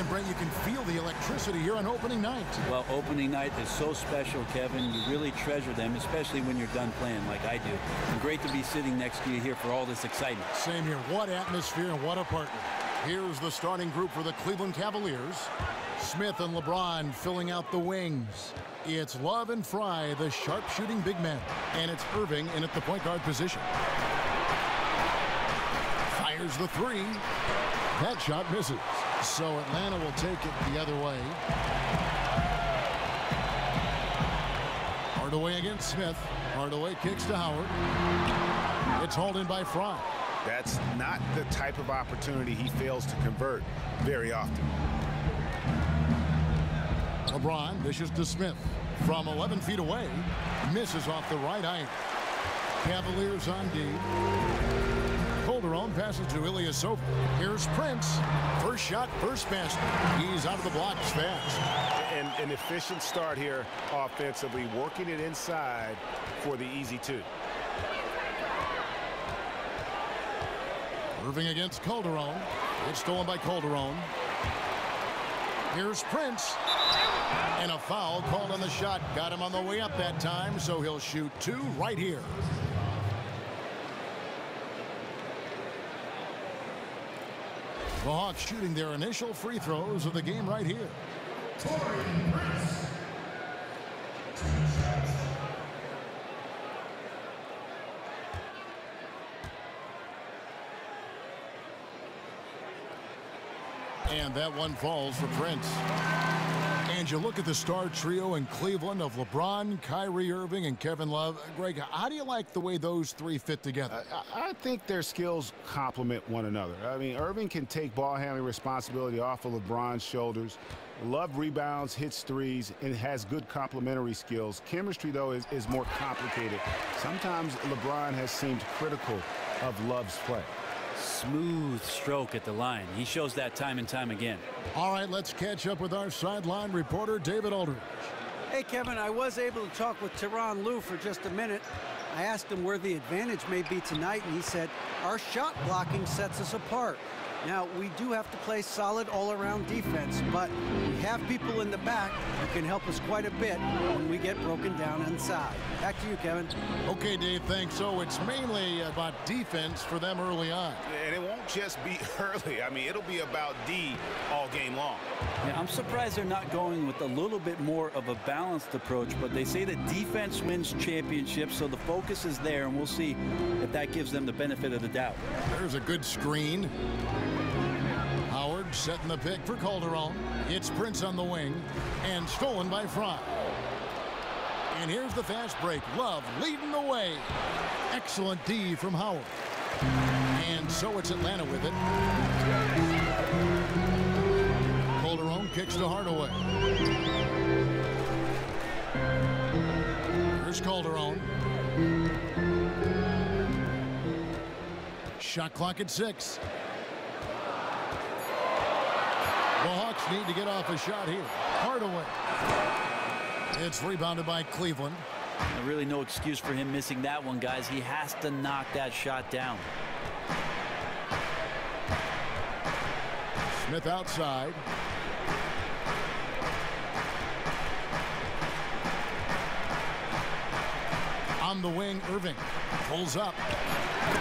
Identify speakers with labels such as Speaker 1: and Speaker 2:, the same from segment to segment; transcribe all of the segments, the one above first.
Speaker 1: And Brent, you can feel the electricity here on opening night.
Speaker 2: Well, opening night is so special, Kevin. You really treasure them, especially when you're done playing like I do. And great to be sitting next to you here for all this excitement.
Speaker 1: Same here. What atmosphere and what a partner. Here's the starting group for the Cleveland Cavaliers. Smith and LeBron filling out the wings. It's Love and Fry, the sharpshooting big men. And it's Irving in at the point guard position. Fires the three. That shot misses. So Atlanta will take it the other way. Hardaway against Smith. Hardaway kicks to Howard. It's hauled in by Fry.
Speaker 3: That's not the type of opportunity he fails to convert very often.
Speaker 1: LeBron dishes to Smith. From 11 feet away. Misses off the right eye. Cavaliers on D. Calderon passes to Ilyasova. Here's Prince. First shot, first basket. He's out of the blocks fast.
Speaker 3: And an efficient start here offensively, working it inside for the easy two.
Speaker 1: Irving against Calderon. It's stolen by Calderon. Here's Prince. And a foul called on the shot. Got him on the way up that time, so he'll shoot two right here. The Hawks shooting their initial free throws of the game right here. And that one falls for Prince. And you look at the star trio in Cleveland of LeBron, Kyrie Irving, and Kevin Love. Greg, how do you like the way those three fit together?
Speaker 3: I think their skills complement one another. I mean, Irving can take ball handling responsibility off of LeBron's shoulders. Love rebounds, hits threes, and has good complementary skills. Chemistry, though, is more complicated. Sometimes LeBron has seemed critical of Love's play.
Speaker 2: Smooth stroke at the line. He shows that time and time again.
Speaker 1: All right, let's catch up with our sideline reporter, David Aldridge.
Speaker 4: Hey, Kevin, I was able to talk with Tyronn Lue for just a minute. I asked him where the advantage may be tonight, and he said, our shot blocking sets us apart. Now, we do have to play solid all-around defense, but we have people in the back who can help us quite a bit when we get broken down inside. Back to you, Kevin.
Speaker 1: Okay, Dave, thanks. So it's mainly about defense for them early on.
Speaker 3: And it won't just be early. I mean, it'll be about D all game long.
Speaker 2: Yeah, I'm surprised they're not going with a little bit more of a balanced approach, but they say that defense wins championships, so the focus is there, and we'll see if that gives them the benefit of the doubt.
Speaker 1: There's a good screen. Howard setting the pick for Calderon. It's Prince on the wing and stolen by Fry. And here's the fast break. Love leading the way. Excellent D from Howard. And so it's Atlanta with it. Calderon kicks to Hardaway. Here's Calderon. Shot clock at 6. The Hawks need to get off a shot here. Hardaway. It's rebounded by Cleveland.
Speaker 2: Really no excuse for him missing that one, guys. He has to knock that shot down.
Speaker 1: Smith outside. On the wing, Irving pulls up.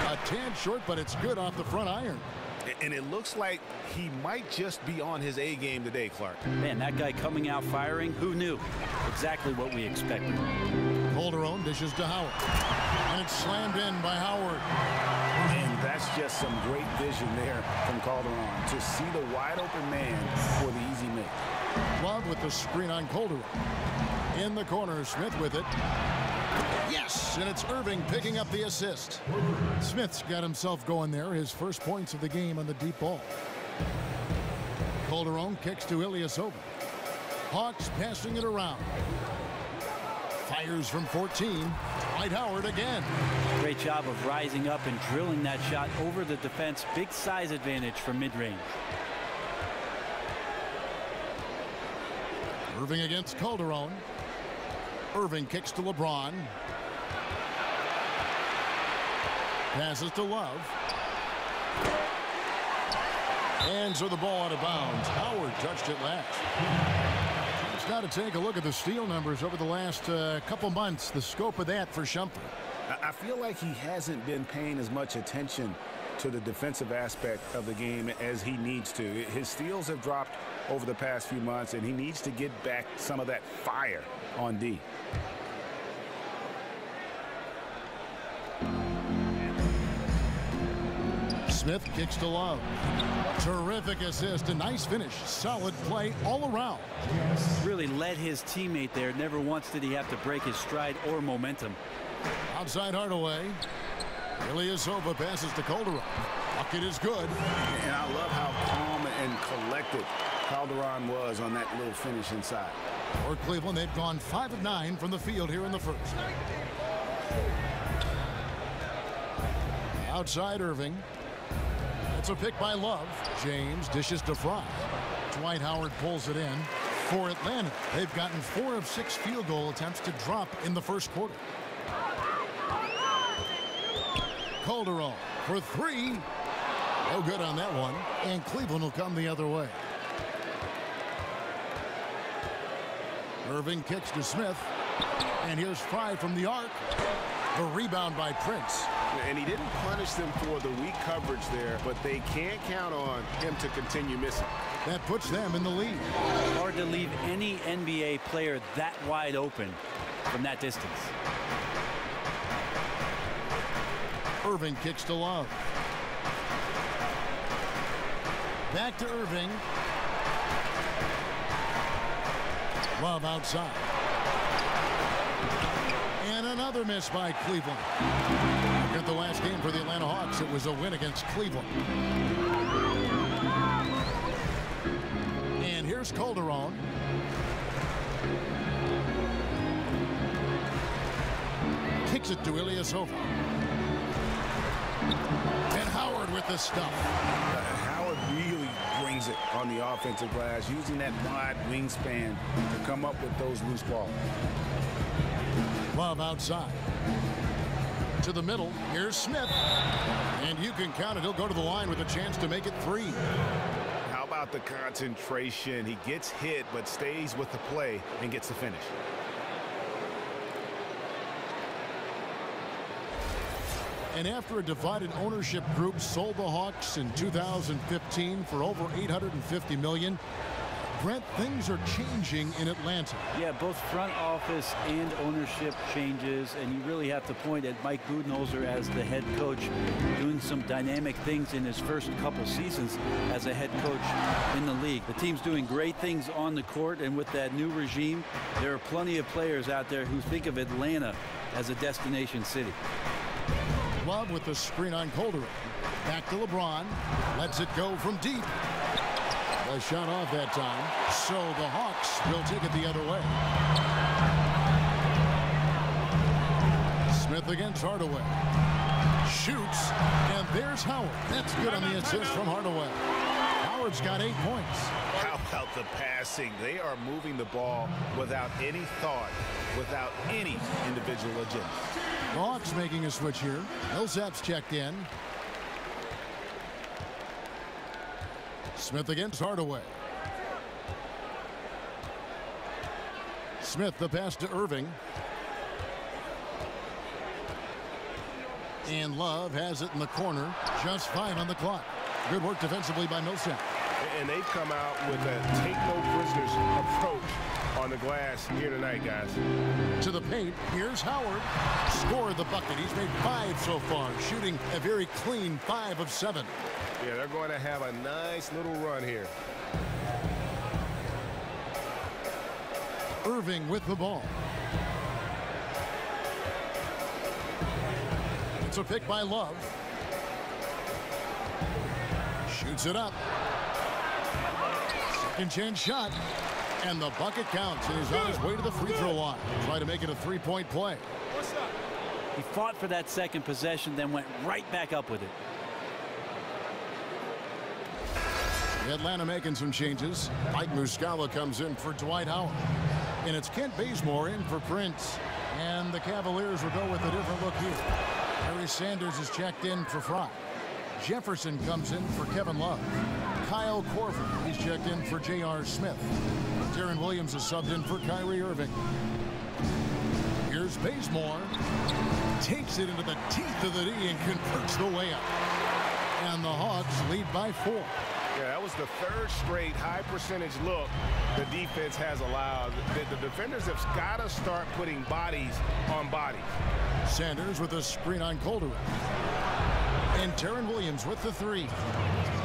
Speaker 1: A tad short, but it's good off the front iron.
Speaker 3: And it looks like he might just be on his A game today, Clark.
Speaker 2: Man, that guy coming out firing, who knew? Exactly what we expected.
Speaker 1: Calderon dishes to Howard. And it's slammed in by Howard.
Speaker 3: And that's just some great vision there from Calderon to see the wide open man for the easy make.
Speaker 1: Love with the screen on Calderon. In the corner, Smith with it. Yes, and it's Irving picking up the assist. Smith's got himself going there, his first points of the game on the deep ball. Calderon kicks to Ilyasova. Hawks passing it around. Fires from 14. Dwight Howard again.
Speaker 2: Great job of rising up and drilling that shot over the defense. Big size advantage from mid-range.
Speaker 1: Irving against Calderon. Irving kicks to LeBron. Passes to Love. And so the ball out of bounds. Howard touched it last. It's got to take a look at the steal numbers over the last couple months. The scope of that for Shumpert.
Speaker 3: I feel like he hasn't been paying as much attention to the defensive aspect of the game as he needs to. His steals have dropped over the past few months, and he needs to get back some of that fire on D.
Speaker 1: Smith kicks to Love. Terrific assist, a nice finish, solid play all around.
Speaker 2: Really led his teammate there. Never once did he have to break his stride or momentum.
Speaker 1: Outside Hardaway. Ilyasova passes to Calderon. Bucket is good.
Speaker 3: And I love how calm and collected Calderon was on that little finish inside.
Speaker 1: For Cleveland, they've gone 5 of 9 from the field here in the first. Outside Irving. It's a pick by Love. James dishes to Fry. Dwight Howard pulls it in. For Atlanta, they've gotten 4 of 6 field goal attempts to drop in the first quarter. Calderon for 3. No good on that one. And Cleveland will come the other way. Irving kicks to Smith. And here's Fry from the arc. The rebound by Prince.
Speaker 3: And he didn't punish them for the weak coverage there, but they can't count on him to continue missing.
Speaker 1: That puts them in the lead.
Speaker 2: Hard to leave any NBA player that wide open from that distance.
Speaker 1: Irving kicks to Love. Back to Irving. Love outside. And another miss by Cleveland. Look at the last game for the Atlanta Hawks. It was a win against Cleveland. And here's Calderon. Kicks it to Ilyasova. And Howard with the stuff.
Speaker 3: Howard really brings it on the offensive glass, using that wide wingspan to come up with those loose balls.
Speaker 1: Love outside. To the middle. Here's Smith. And you can count it. He'll go to the line with a chance to make it 3.
Speaker 3: How about the concentration? He gets hit but stays with the play and gets the finish.
Speaker 1: And after a divided ownership group sold the Hawks in 2015 for over $850 million, Brent, things are changing in Atlanta.
Speaker 2: Yeah, both front office and ownership changes, and you really have to point at Mike Budenholzer as the head coach, doing some dynamic things in his first couple seasons as a head coach in the league. The team's doing great things on the court, and with that new regime, there are plenty of players out there who think of Atlanta as a destination city.
Speaker 1: Love with the screen on Calderon. Back to LeBron. Lets it go from deep. A shot off that time. So the Hawks will take it the other way. Smith against Hardaway. Shoots. And there's Howard. That's good on the assist from Hardaway. Howard's got 8 points.
Speaker 3: How about the passing? They are moving the ball without any thought, without any individual agenda.
Speaker 1: The Hawks making a switch here. Millsap's checked in. Smith against Hardaway. Smith the pass to Irving. And Love has it in the corner. Just 5 on the clock. Good work defensively by Millsap.
Speaker 3: And they've come out with a take no prisoners approach on the glass here tonight, guys.
Speaker 1: To the paint. Here's Howard. Scored the bucket. He's made 5 so far, shooting a very clean 5 of 7.
Speaker 3: Yeah, they're going to have a nice little run here.
Speaker 1: Irving with the ball. It's a pick by Love. Shoots it up. Second chance shot. And the bucket counts. And he's on his way to the free throw line. Try to make it a 3-point play.
Speaker 2: He fought for that second possession, then went right back up with it.
Speaker 1: Atlanta making some changes. Mike Muscala comes in for Dwight Howard. And it's Kent Bazemore in for Prince. And the Cavaliers will go with a different look here. Harry Sanders is checked in for Fry. Jefferson comes in for Kevin Love. Kyle Korver. He's checked in for J.R. Smith. Darren Williams is subbed in for Kyrie Irving. Here's Bazemore. Takes it into the teeth of the D and converts the way up. And the Hawks lead by 4.
Speaker 3: Yeah, that was the third straight high percentage look the defense has allowed. The defenders have got to start putting bodies on bodies.
Speaker 1: Sanders with a screen on Calderon. And Darren Williams with the 3.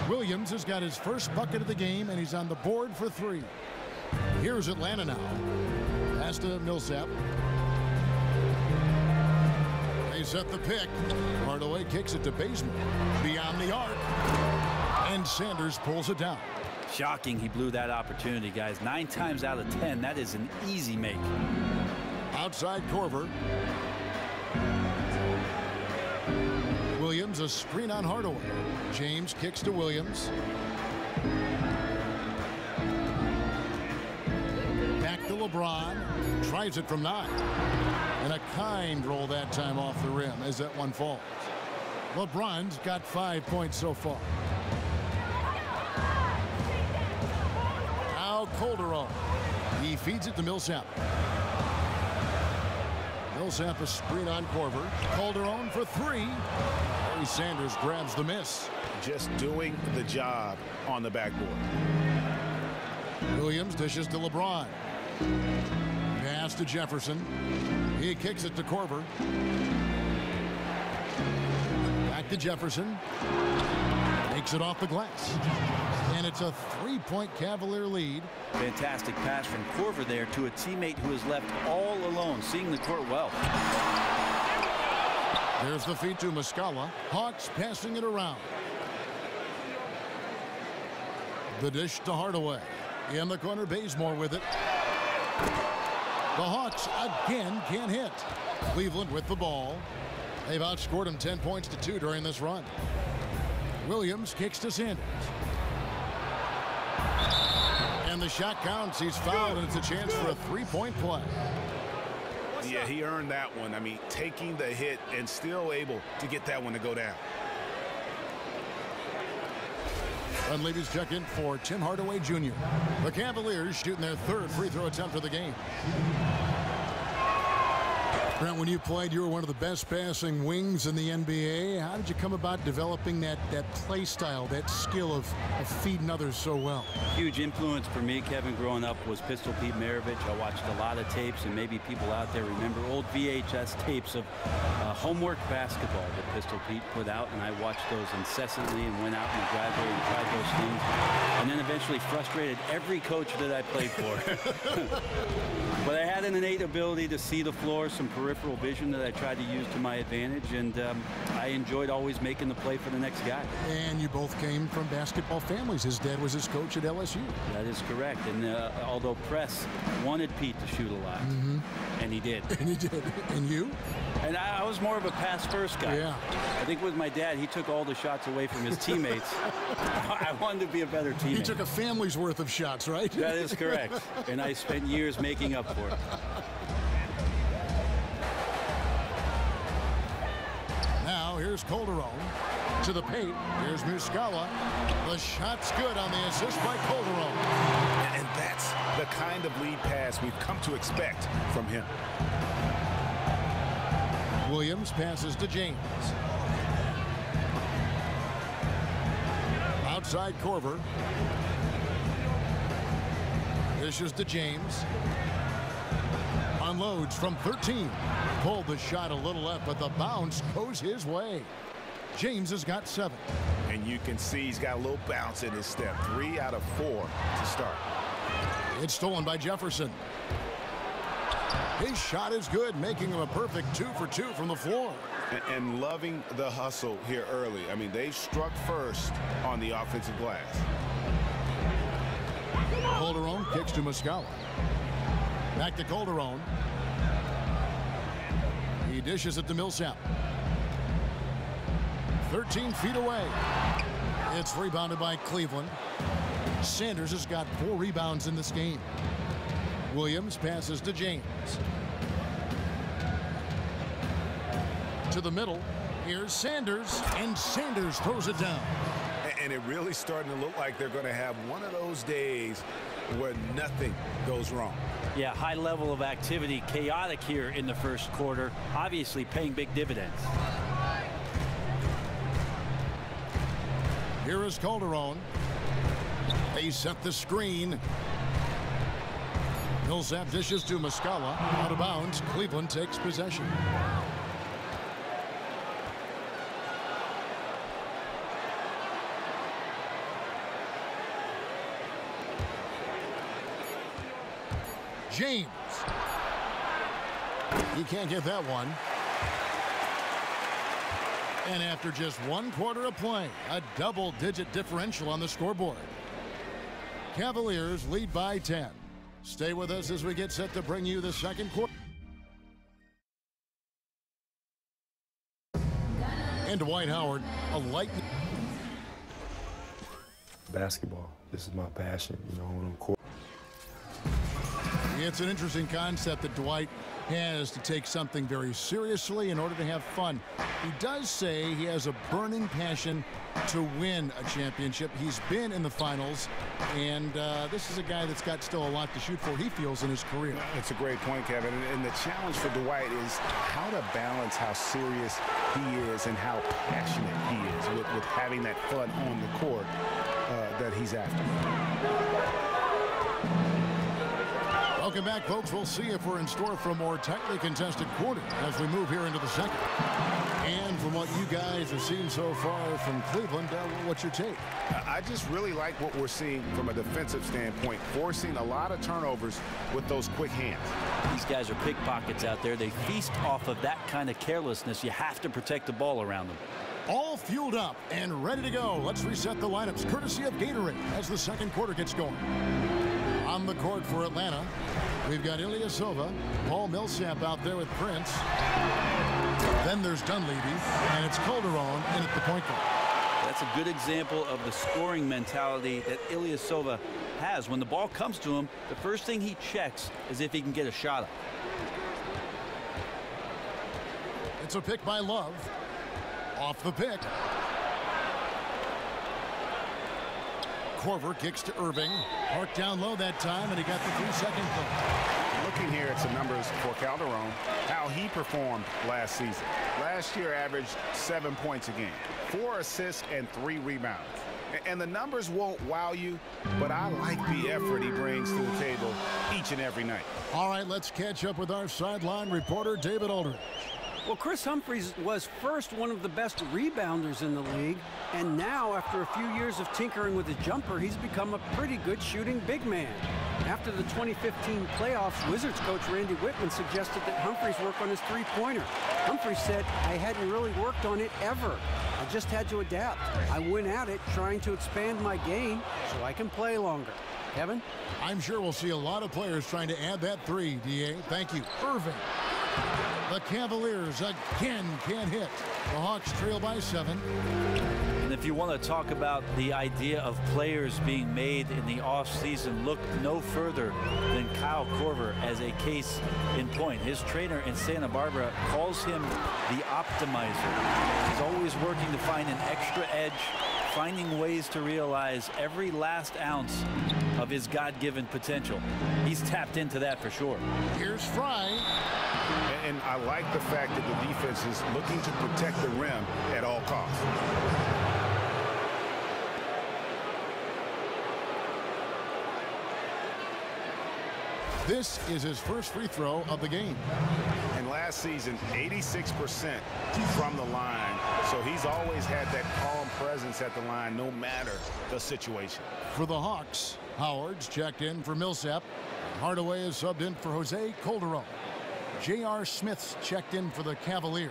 Speaker 1: Williams has got his first bucket of the game, and he's on the board for 3. Here's Atlanta now. Pass to Millsap. They set the pick. Hardaway kicks it to Bazemore. Beyond the arc. And Sanders pulls it down.
Speaker 2: Shocking he blew that opportunity, guys. 9 times out of 10, that is an easy make.
Speaker 1: Outside Korver. Williams, a screen on Hardaway. James kicks to Williams. Back to LeBron. Tries it from 9. And a kind roll that time off the rim as that one falls. LeBron's got 5 points so far. Now Calderon. He feeds it to Millsap. Millsap a screen on Korver. Calderon for 3. Barry Sanders grabs the miss.
Speaker 3: Just doing the job on the backboard.
Speaker 1: Williams dishes to LeBron. Pass to Jefferson. He kicks it to Korver. Back to Jefferson. Takes it off the glass. And it's a 3-point Cavalier lead.
Speaker 2: Fantastic pass from Korver there to a teammate who is left all alone, seeing the court well.
Speaker 1: There's the feed to Muscala. Hawks passing it around. The dish to Hardaway. In the corner, Bazemore with it. The Hawks again can't hit. Cleveland with the ball. They've outscored them 10 points to 2 during this run. Williams kicks to Sanders. And the shot counts. He's fouled, and it's a chance for a 3-point play.
Speaker 3: Yeah, he earned that one. I mean, taking the hit and still able to get that one to go down.
Speaker 1: And ladies, check in for Tim Hardaway Jr. The Cavaliers shooting their 3rd free throw attempt of the game. Brent, when you played, you were one of the best passing wings in the NBA. How did you come about developing that play style, that skill of feeding others so well?
Speaker 2: Huge influence for me, Kevin, growing up was Pistol Pete Maravich. I watched a lot of tapes, and maybe people out there remember old VHS tapes of homework basketball that Pistol Pete put out, and I watched those incessantly and went out in the driveway and tried those things, and then eventually frustrated every coach that I played for. But I had an innate ability to see the floor, some peripheral vision that I tried to use to my advantage, and I enjoyed always making the play for the next guy.
Speaker 1: And you both came from basketball families. His dad was his coach at LSU.
Speaker 2: That is correct. And although Press wanted Pete to shoot a lot, and he did.
Speaker 1: And he did. And you?
Speaker 2: And I was more of a pass-first guy.
Speaker 1: Yeah.
Speaker 2: I think with my dad, he took all the shots away from his teammates. I wanted to be a better teammate.
Speaker 1: He took a family's worth of shots, right?
Speaker 2: That is correct. And I spent years making up for it.
Speaker 1: Now here's Calderon to the paint. Here's Muscala. The shot's good on the assist by Calderon.
Speaker 3: And that's the kind of lead pass we've come to expect from him.
Speaker 1: Williams passes to James. Outside Korver. Dishes to James. Unloads from 13. Pulled the shot a little left, but the bounce goes his way. James has got 7.
Speaker 3: And you can see he's got a little bounce in his step. 3 out of 4 to start.
Speaker 1: It's stolen by Jefferson. His shot is good, making him a perfect 2 for 2 from the floor.
Speaker 3: And loving the hustle here early. I mean, they struck first on the offensive glass.
Speaker 1: Calderon kicks to Muscala. Back to Calderon. He dishes it to Millsap. 13 feet away. It's rebounded by Cleveland. Sanders has got 4 rebounds in this game. Williams passes to James. To the middle. Here's Sanders, and Sanders throws it down.
Speaker 3: And it really starting to look like they're going to have one of those days where nothing goes wrong.
Speaker 2: Yeah, high level of activity, chaotic here in the first quarter, obviously paying big dividends.
Speaker 1: Here is Calderon. They set the screen. Millsap dishes to Muscala. Out of bounds. Cleveland takes possession. James. He can't get that one. And after just 1 quarter of play, a double-digit differential on the scoreboard. Cavaliers lead by 10. Stay with us as we get set to bring you the second quarter. And Dwight Howard, a light.
Speaker 5: Basketball. This is my passion, you know, on the court.
Speaker 1: It's an interesting concept that Dwight has to take something very seriously in order to have fun. He does say he has a burning passion to win a championship. He's been in the finals, and this is a guy that's got still a lot to shoot for, he feels, in his career.
Speaker 3: That's a great point, Kevin. And the challenge for Dwight is how to balance how serious he is and how passionate he is with having that fun on the court that he's after.
Speaker 1: Welcome back, folks. We'll see if we're in store for a more tightly contested quarter as we move here into the second. And from what you guys have seen so far from Cleveland, what's your take?
Speaker 3: I just really like what we're seeing from a defensive standpoint, forcing a lot of turnovers with those quick hands.
Speaker 2: These guys are pickpockets out there. They feast off of that kind of carelessness. You have to protect the ball around them.
Speaker 1: All fueled up and ready to go. Let's reset the lineups courtesy of Gatorade as the second quarter gets going. On the court for Atlanta, we've got Ilyasova, Paul Millsap out there with Prince. Then there's Dunleavy, and it's Calderon in at the point guard.
Speaker 2: That's a good example of the scoring mentality that Ilyasova has. When the ball comes to him, the first thing he checks is if he can get a shot up.
Speaker 1: It's a pick by Love. Off the pick. Korver kicks to Irving. Park down low that time, and he got the 3-second play.
Speaker 3: Looking here at some numbers for Calderon, how he performed last season. Last year averaged 7 points a game, 4 assists and 3 rebounds. And the numbers won't wow you, but I like the effort he brings to the table each and every night.
Speaker 1: All right, let's catch up with our sideline reporter, David Aldridge.
Speaker 4: Well, Chris Humphries was first one of the best rebounders in the league, and now after a few years of tinkering with his jumper, he's become a pretty good shooting big man. After the 2015 playoffs, Wizards coach Randy Whitman suggested that Humphries work on his three-pointer. Humphries said, "I hadn't really worked on it ever. I just had to adapt. I went at it trying to expand my game so I can play longer." Kevin?
Speaker 1: I'm sure we'll see a lot of players trying to add that three, DA. Thank you. Irving. The Cavaliers again can't hit. The Hawks trail by 7.
Speaker 2: And if you want to talk about the idea of players being made in the offseason, look no further than Kyle Korver as a case in point. His trainer in Santa Barbara calls him the optimizer. He's always working to find an extra edge, finding ways to realize every last ounce of his God-given potential. He's tapped into that for sure.
Speaker 1: Here's Fry.
Speaker 3: And I like the fact that the defense is looking to protect the rim at all costs.
Speaker 1: This is his first free throw of the game.
Speaker 3: And last season, 86% from the line. So he's always had that calm presence at the line no matter the situation.
Speaker 1: For the Hawks, Howard's checked in for Millsap. Hardaway is subbed in for Jose Calderon. J.R. Smith's checked in for the Cavaliers.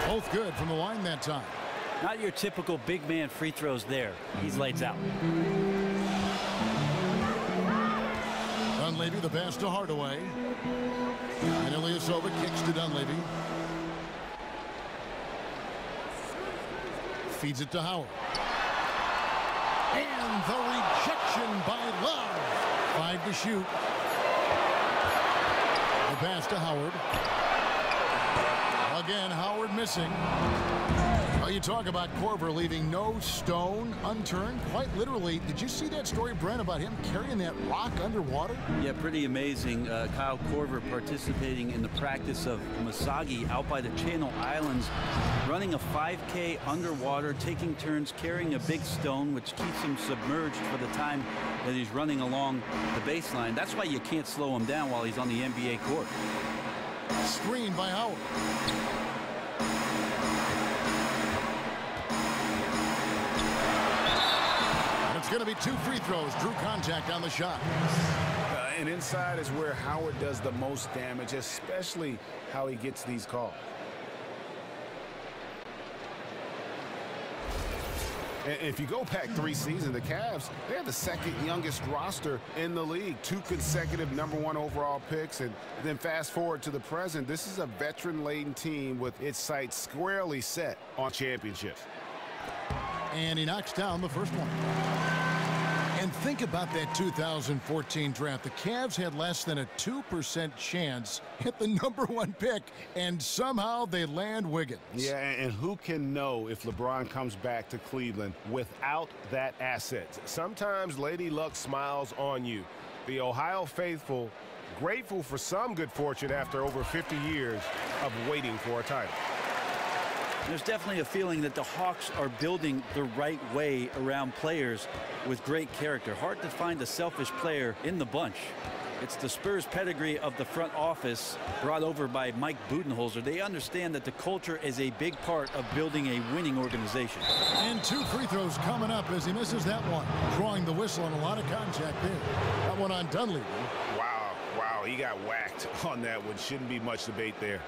Speaker 1: Both good from the line that time.
Speaker 2: Not your typical big man free throws there. He's lights out.
Speaker 1: Dunleavy the pass to Hardaway. And Ilyasova kicks to Dunleavy. Feeds it to Howard. And the rejection by Love. 5 to shoot. pass to Howard. Again, Howard missing. Well, you talk about Korver leaving no stone unturned. Quite literally, did you see that story, Brent, about him carrying that rock underwater?
Speaker 2: Yeah, pretty amazing. Kyle Korver participating in the practice of Masagi out by the Channel Islands, running a 5K underwater, taking turns carrying a big stone, which keeps him submerged for the time that he's running along the baseline. That's why you can't slow him down while he's on the NBA court.
Speaker 1: Screen by Howard. It's going to be 2 free throws. Drew contact on the shot.
Speaker 3: And inside is where Howard does the most damage, especially how he gets these calls. And if you go back 3 seasons, the Cavs, they have the second youngest roster in the league. 2 consecutive #1 overall picks. And then fast forward to the present, this is a veteran-laden team with its sights squarely set on championships.
Speaker 1: And he knocks down the first one. And think about that 2014 draft. The Cavs had less than a 2% chance at the #1 pick, and somehow they land Wiggins.
Speaker 3: Yeah, and who can know if LeBron comes back to Cleveland without that asset? Sometimes Lady Luck smiles on you. The Ohio faithful grateful for some good fortune after over 50 years of waiting for a title.
Speaker 2: There's definitely a feeling that the Hawks are building the right way around players with great character. Hard to find a selfish player in the bunch. It's the Spurs pedigree of the front office brought over by Mike Budenholzer. They understand that the culture is a big part of building a winning organization.
Speaker 1: And 2 free throws coming up as he misses that one. Drawing the whistle and a lot of contact there. That one on Dunleavy.
Speaker 3: Wow, he got whacked on that one. Shouldn't be much debate there.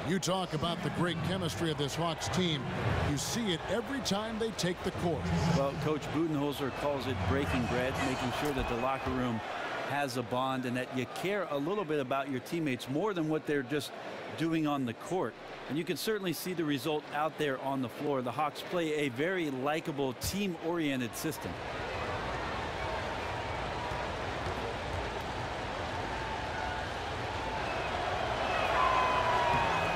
Speaker 1: You talk about the great chemistry of this Hawks team. You see it every time they take the court.
Speaker 2: Well, Coach Budenholzer calls it breaking bread, making sure that the locker room has a bond and that you care a little bit about your teammates more than what they're just doing on the court. And you can certainly see the result out there on the floor. The Hawks play a very likable, team-oriented system.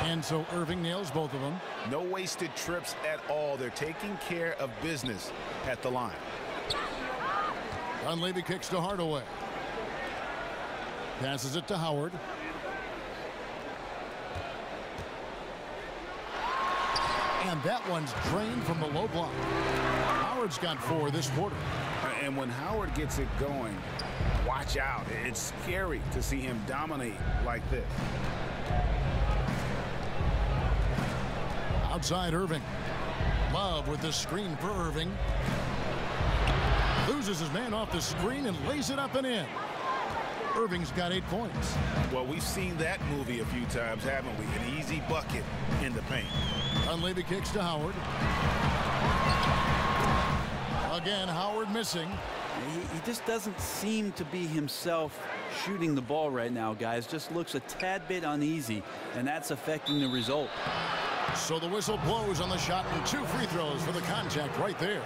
Speaker 1: And so Irving nails both of them.
Speaker 3: No wasted trips at all. They're taking care of business at the line.
Speaker 1: Dunleavy kicks to Hardaway. Passes it to Howard. And that one's drained from the low block. Howard's got 4 this quarter.
Speaker 3: And when Howard gets it going, watch out. It's scary to see him dominate like this.
Speaker 1: Outside Irving. Love with the screen for Irving. Loses his man off the screen and lays it up and in. Irving's got 8 points.
Speaker 3: Well, we've seen that movie a few times, haven't we? An easy bucket in the paint.
Speaker 1: Dunleavy kicks to Howard. Again, Howard missing.
Speaker 2: He just doesn't seem to be himself shooting the ball right now, guys. Just looks a tad bit uneasy, and that's affecting the result.
Speaker 1: So the whistle blows on the shot and 2 free throws for the contact right there.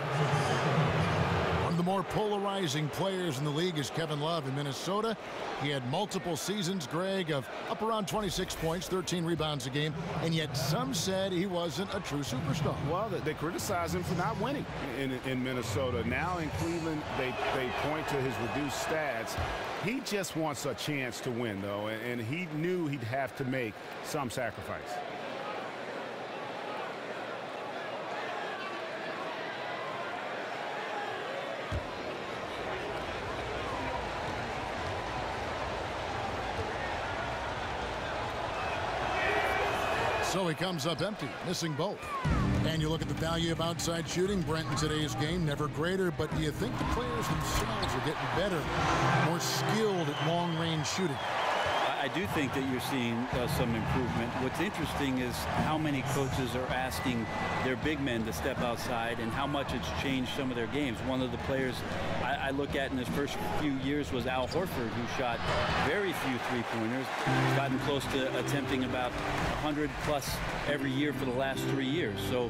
Speaker 1: One of the more polarizing players in the league is Kevin Love in Minnesota. He had multiple seasons, Greg, of up around 26 points, 13 rebounds a game, and yet some said he wasn't a true superstar.
Speaker 3: Well, they criticize him for not winning in Minnesota. Now in Cleveland, they point to his reduced stats. He just wants a chance to win, though, and he knew he'd have to make some sacrifice.
Speaker 1: So he comes up empty, missing both. And you look at the value of outside shooting, Brent, in today's game, never greater, but do you think the players themselves are getting better, more skilled at long-range shooting?
Speaker 2: I do think that you're seeing some improvement. What's interesting is how many coaches are asking their big men to step outside and how much it's changed some of their games. One of the players I look at in his first few years was Al Horford, who shot very few three-pointers. He's gotten close to attempting about 100 plus every year for the last 3 years. So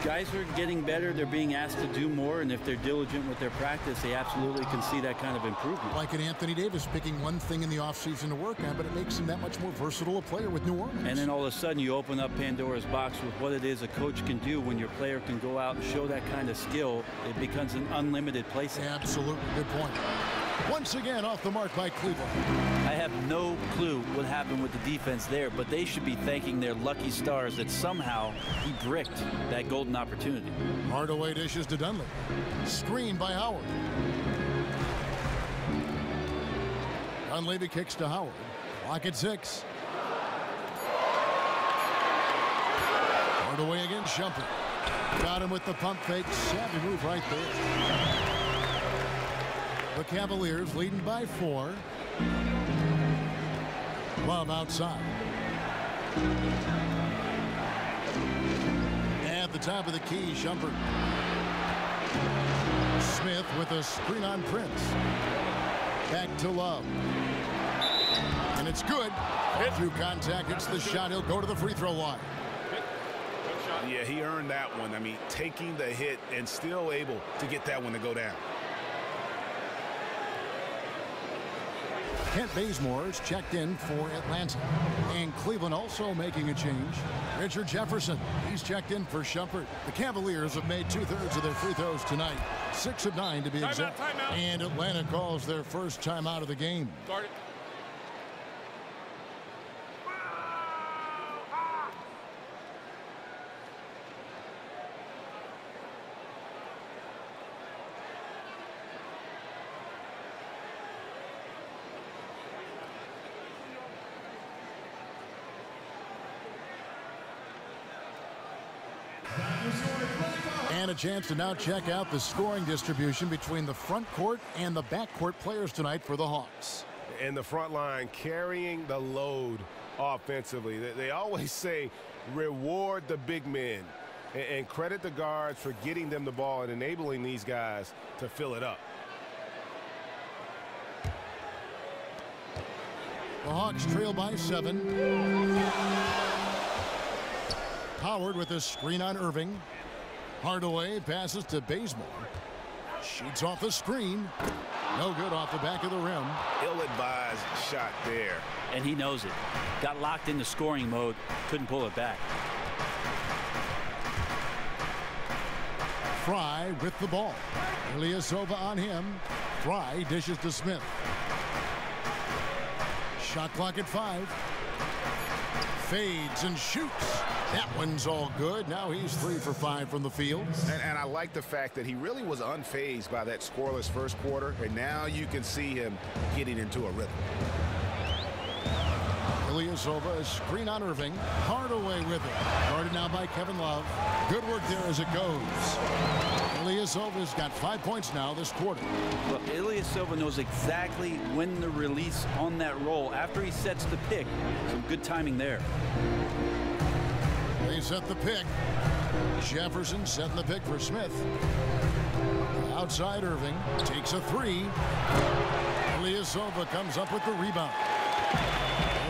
Speaker 2: Guys are getting better. They're being asked to do more, and if they're diligent with their practice, they absolutely can see that kind of improvement.
Speaker 1: Like an Anthony Davis picking one thing in the offseason to work on, but it makes him that much more versatile a player with New Orleans.
Speaker 2: And then all of a sudden you open up Pandora's box with what it is a coach can do when your player can go out and show that kind of skill. It becomes an unlimited place.
Speaker 1: Absolutely. Good point. Once again off the mark by Cleveland.
Speaker 2: I have no clue what happened with the defense there, but they should be thanking their lucky stars that somehow he bricked that golden opportunity.
Speaker 1: Hardaway dishes to Dunley. Screen by Howard. Dunleavy kicks to Howard. Clock at 6. Hardaway against Shumpert. Got him with the pump fake. Savvy move right there. The Cavaliers leading by 4. Love outside. At the top of the key, Shumpert. Smith with a screen on Prince. Back to Love. And it's good. Through contact, it's the shot. He'll go to the free throw line.
Speaker 3: Yeah, he earned that one. I mean, taking the hit and still able to get that one to go down.
Speaker 1: Kent Bazemore is checked in for Atlanta. And Cleveland also making a change. Richard Jefferson, he's checked in for Shumpert. The Cavaliers have made 2/3 of their free throws tonight. 6 of 9 to be exact.
Speaker 6: Timeout.
Speaker 1: And Atlanta calls their first timeout of the game.
Speaker 6: Start it.
Speaker 1: And a chance to now check out the scoring distribution between the front court and the back court players tonight for the Hawks.
Speaker 3: And the front line carrying the load offensively. They always say reward the big men and credit the guards for getting them the ball and enabling these guys to fill it up.
Speaker 1: The Hawks trail by 7. Howard with a screen on Irving. Hardaway passes to Bazemore. Shoots off the screen. No good off the back of the rim.
Speaker 3: Ill-advised shot there.
Speaker 2: And he knows it. Got locked into scoring mode. Couldn't pull it back.
Speaker 1: Fry with the ball. Ilyasova on him. Fry dishes to Smith. Shot clock at 5. Fades and shoots. That one's all good. Now he's 3 for 5 from the field.
Speaker 3: And I like the fact that he really was unfazed by that scoreless first quarter, and now you can see him getting into a rhythm.
Speaker 1: Ilyasova, a screen on Irving. Hardaway with it. Guarded now by Kevin Love. Good work there as it goes. Ilyasova's got 5 points now this quarter.
Speaker 2: Look, Ilyasova knows exactly when to release on that roll. After he sets the pick, some good timing there.
Speaker 1: They set the pick. Jefferson setting the pick for Smith. Outside Irving. Takes a 3. Ilyasova comes up with the rebound.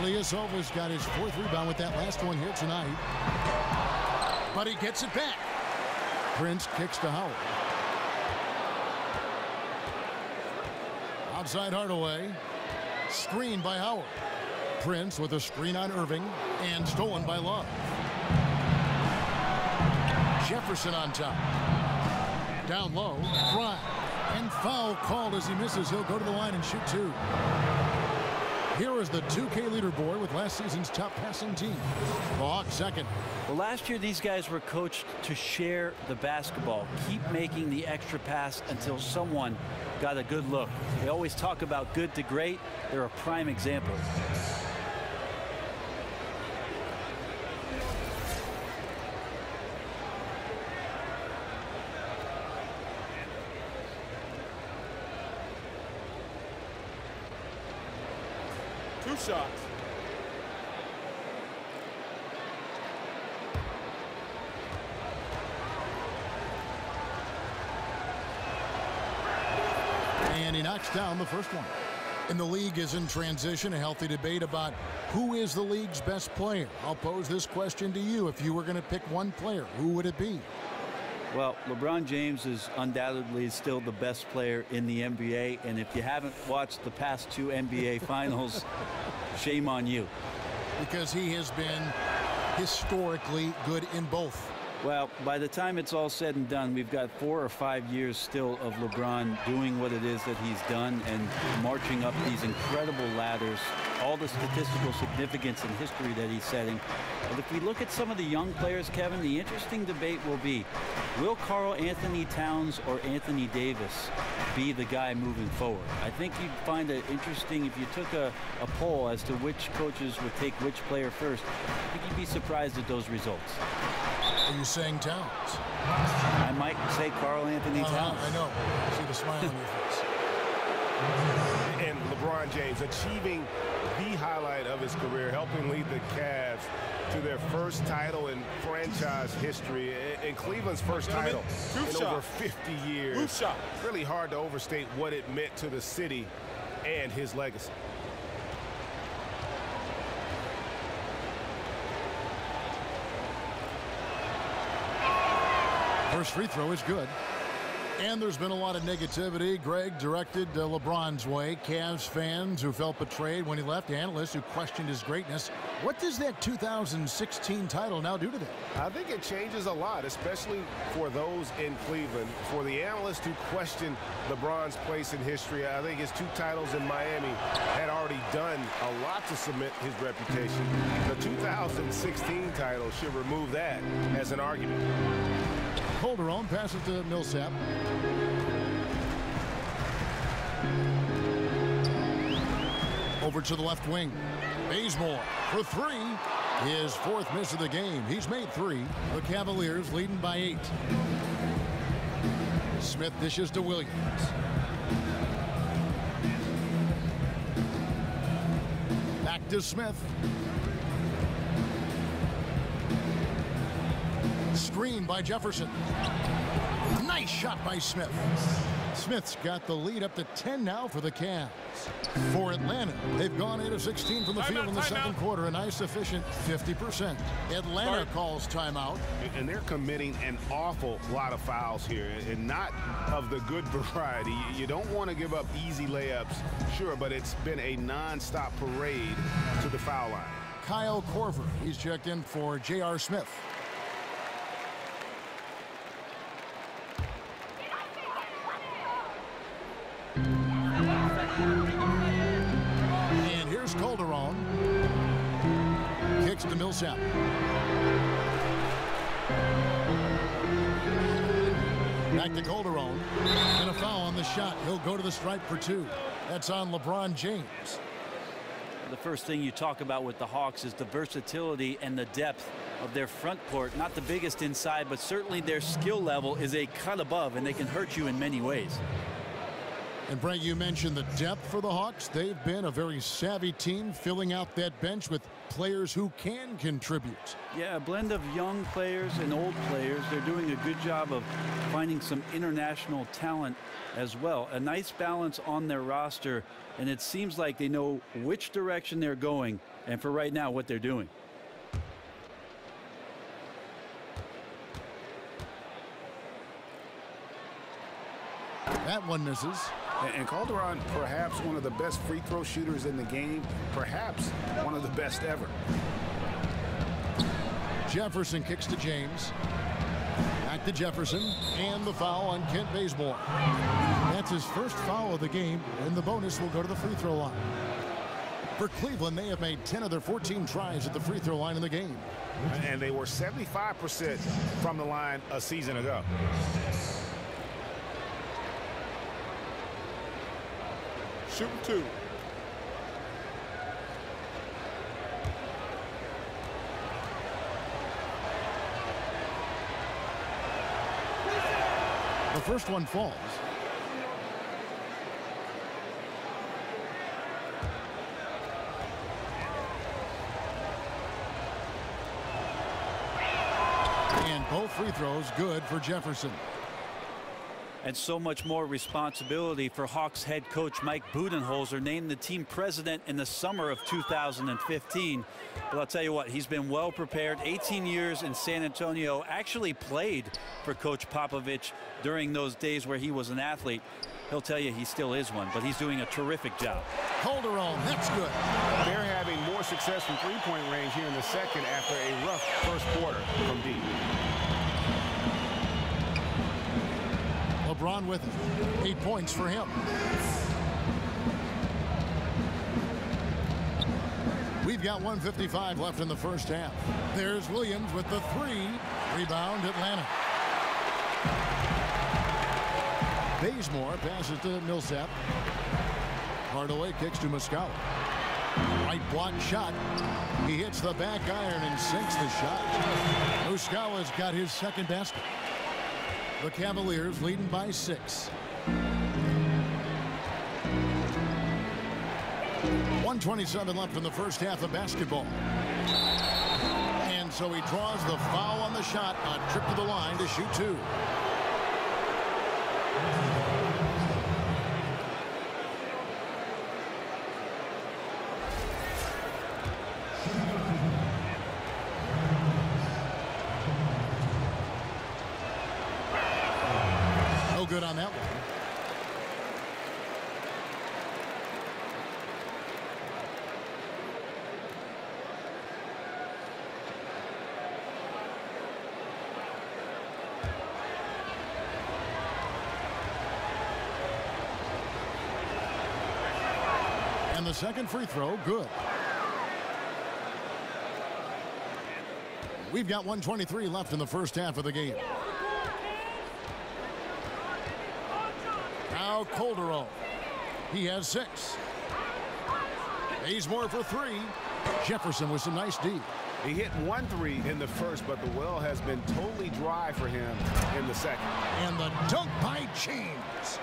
Speaker 1: Ilyasova's got his 4th rebound with that last one here tonight. But he gets it back. Prince kicks to Howard. Outside Hardaway. Screen by Howard. Prince with a screen on Irving. And stolen by Love. Jefferson on top. Down low. Fry. And foul called as he misses. He'll go to the line and shoot 2. Here is the 2K leaderboard with last season's top passing team. The Hawks second.
Speaker 2: Well, last year these guys were coached to share the basketball. Keep making the extra pass until someone got a good look. They always talk about good to great. They're a prime example.
Speaker 6: Two shots.
Speaker 1: And he knocks down the first one. And the league is in transition, a healthy debate about who is the league's best player. I'll pose this question to you. If you were going to pick one player, who would it be?
Speaker 2: Well, LeBron James is undoubtedly still the best player in the NBA, and if you haven't watched the past 2 NBA finals, shame on you.
Speaker 1: Because he has been historically good in both.
Speaker 2: Well, by the time it's all said and done, we've got 4 or 5 years still of LeBron doing what it is that he's done and marching up these incredible ladders, all the statistical significance and history that he's setting. But if we look at some of the young players, Kevin, the interesting debate will be, will Karl Anthony Towns or Anthony Davis be the guy moving forward? I think you'd find it interesting if you took a poll as to which coaches would take which player first. I think you'd be surprised at those results.
Speaker 1: Are you saying Towns?
Speaker 2: I might say Karl Anthony Towns.
Speaker 1: I know. I see the smile on your face.
Speaker 3: And LeBron James achieving the highlight of his career, helping lead the Cavs to their first title in franchise history, and Cleveland's first title in over 50 years. Really hard to overstate what it meant to the city and his legacy.
Speaker 1: First free throw is good. And there's been a lot of negativity, Greg, directed LeBron's way. Cavs fans who felt betrayed when he left, analysts who questioned his greatness. What does that 2016 title now do to them?
Speaker 3: I think it changes a lot, especially for those in Cleveland. For the analysts who question LeBron's place in history, I think his 2 titles in Miami had already done a lot to cement his reputation. The 2016 title should remove that as an argument.
Speaker 1: Calderon passes to Millsap. Over to the left wing. Bazemore for 3. His 4th miss of the game. He's made 3. The Cavaliers leading by 8. Smith dishes to Williams. Back to Smith. Screen by Jefferson. Nice shot by Smith. Smith's got the lead up to 10 now for the Cavs. For Atlanta, they've gone 8 of 16 from the field in the second quarter. A nice efficient 50%. Atlanta calls timeout.
Speaker 3: And they're committing an awful lot of fouls here, and not of the good variety. You don't want to give up easy layups, sure, but it's been a non-stop parade to the foul line.
Speaker 1: Kyle Korver, he's checked in for J.R. Smith. And here's Calderon. Kicks to Millsap. Back to Calderon. And a foul on the shot. He'll go to the stripe for 2. That's on LeBron James.
Speaker 2: The first thing you talk about with the Hawks is the versatility and the depth of their front court. Not the biggest inside, but certainly their skill level is a cut above, and they can hurt you in many ways.
Speaker 1: And Brent, you mentioned the depth for the Hawks. They've been a very savvy team, filling out that bench with players who can contribute.
Speaker 2: Yeah, a blend of young players and old players. They're doing a good job of finding some international talent as well. A nice balance on their roster, and it seems like they know which direction they're going, and for right now, what they're doing.
Speaker 1: That one misses.
Speaker 3: And Calderon, perhaps one of the best free throw shooters in the game, perhaps one of the best ever.
Speaker 1: Jefferson kicks to James. Back to Jefferson, and the foul on Kent Bazemore. That's his first foul of the game, and the bonus will go to the free throw line. For Cleveland, they have made 10 of their 14 tries at the free throw line in the game.
Speaker 3: And they were 75% from the line a season ago.
Speaker 6: Shooting 2.
Speaker 1: The first one falls. And both free throws good for Jefferson.
Speaker 2: And so much more responsibility for Hawks head coach Mike Budenholzer, named the team president in the summer of 2015. But I'll tell you what, he's been well prepared. 18 years in San Antonio, actually played for Coach Popovich during those days where he was an athlete. He'll tell you he still is one, but he's doing a terrific job.
Speaker 1: Calderon, that's good.
Speaker 3: They're having more success from three-point range here in the second after a rough first quarter from deep.
Speaker 1: LeBron with it. 8 points for him. We've got 1:55 left in the first half. There's Williams with the three. Rebound, Atlanta. Bazemore passes to Millsap. Hardaway kicks to Muscala. Right block shot. He hits the back iron and sinks the shot. Muscala's got his second basket. The Cavaliers leading by 6. 1:27 left in the first half of basketball. And so he draws the foul on the shot. A trip to the line to shoot 2. No good on that one. And the second free throw, good. We've got 1:23 left in the first half of the game. Now Calderon. He has 6. Bazemore for 3. Jefferson with some nice D.
Speaker 3: He hit 1 3 in the first, but the well has been totally dry for him in the second.
Speaker 1: And the dunk by James.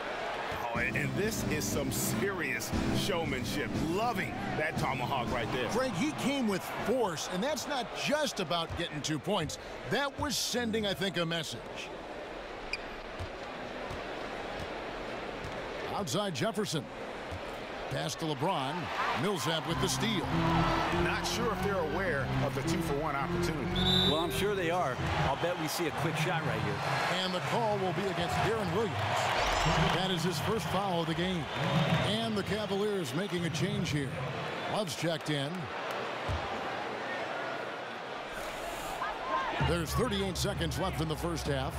Speaker 3: Oh, and this is some serious showmanship. Loving that tomahawk right there.
Speaker 1: Greg, he came with force, and that's not just about getting 2 points. That was sending, I think, a message. Outside Jefferson. Pass to LeBron. Millsap with the steal.
Speaker 3: Not sure if they're aware of the 2-for-1 opportunity.
Speaker 2: Well, I'm sure they are. I'll bet we see a quick shot right here.
Speaker 1: And the call will be against Darren Williams. That is his first foul of the game. And the Cavaliers making a change here. Love's checked in. There's 38 seconds left in the first half.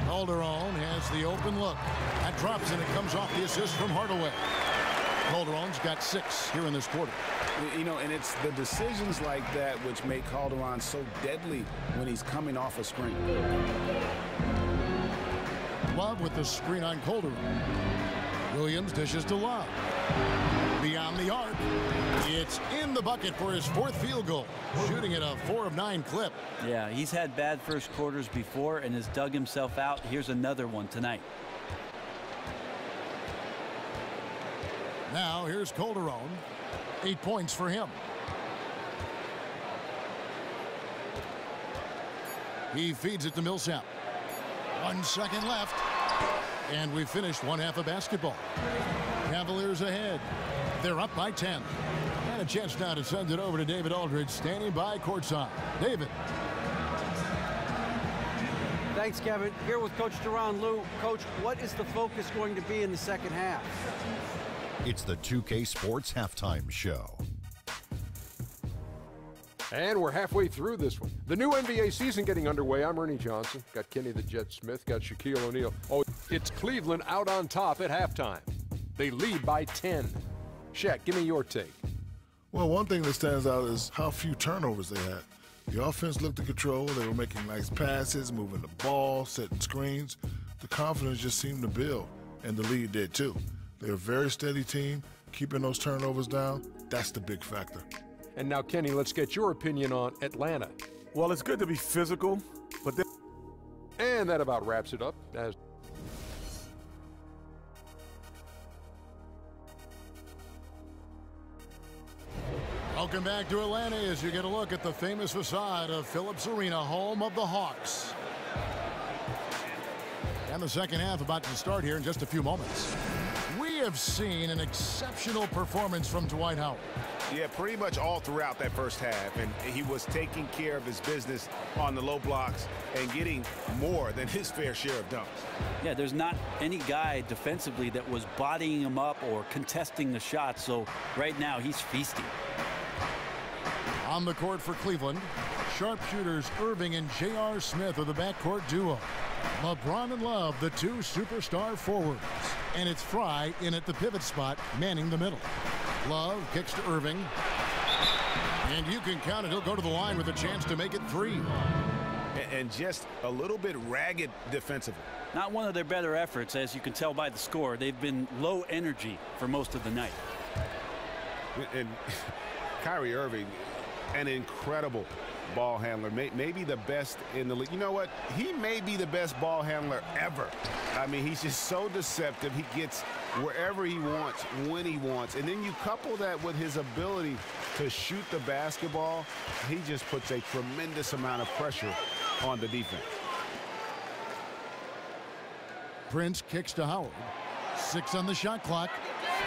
Speaker 1: Calderon has the open look. That drops and it comes off the assist from Hardaway. Calderon's got 6 here in this quarter.
Speaker 3: You know, and it's the decisions like that which make Calderon so deadly when he's coming off a screen.
Speaker 1: Love with the screen on Calderon. Williams dishes to Love. Beyond the arc. It's in the bucket for his 4th field goal. Shooting at a 4 of 9 clip.
Speaker 2: Yeah, he's had bad first quarters before and has dug himself out. Here's another one tonight.
Speaker 1: Now here's Calderon. 8 points for him. He feeds it to Millsap. 1 second left. And we finished one half of basketball. Cavaliers ahead. They're up by 10. And a chance now to send it over to David Aldridge, standing by courtside. David.
Speaker 4: Thanks, Kevin. Here with Coach Tyronn Lue. Coach, what is the focus going to be in the second half?
Speaker 7: It's the 2K Sports Halftime Show.
Speaker 6: And we're halfway through this one. The new NBA season getting underway. I'm Ernie Johnson. Got Kenny the Jet Smith. Got Shaquille O'Neal. Oh, it's Cleveland out on top at halftime. They lead by 10. Shaq, give me your take.
Speaker 8: Well, one thing that stands out is how few turnovers they had. The offense looked in control. They were making nice passes, moving the ball, setting screens. The confidence just seemed to build, and the lead did too. They're a very steady team, keeping those turnovers down. That's the big factor.
Speaker 6: And now, Kenny, let's get your opinion on Atlanta.
Speaker 9: Well, it's good to be physical, but
Speaker 6: And that about wraps it up.
Speaker 1: Welcome back to Atlanta as you get a look at the famous facade of Phillips Arena, home of the Hawks. And the second half about to start here in just a few moments. We have seen an exceptional performance from Dwight Howard.
Speaker 3: Yeah, pretty much all throughout that first half. And he was taking care of his business on the low blocks and getting more than his fair share of dunks.
Speaker 2: Yeah, there's not any guy defensively that was bodying him up or contesting the shot. So right now he's feasting.
Speaker 1: On the court for Cleveland, sharpshooters Irving and J.R. Smith are the backcourt duo. LeBron and Love, the two superstar forwards. And it's Fry in at the pivot spot, manning the middle. Love kicks to Irving. And you can count it. He'll go to the line with a chance to make it 3.
Speaker 3: And just a little bit ragged defensively.
Speaker 2: Not one of their better efforts, as you can tell by the score. They've been low energy for most of the night.
Speaker 3: And Kyrie Irving, an incredible ball handler, maybe the best in the league. You know what? He may be the best ball handler ever. I mean, he's just so deceptive. He gets wherever he wants, when he wants. And then you couple that with his ability to shoot the basketball, he just puts a tremendous amount of pressure on the defense.
Speaker 1: Prince kicks to Howard. 6 on the shot clock.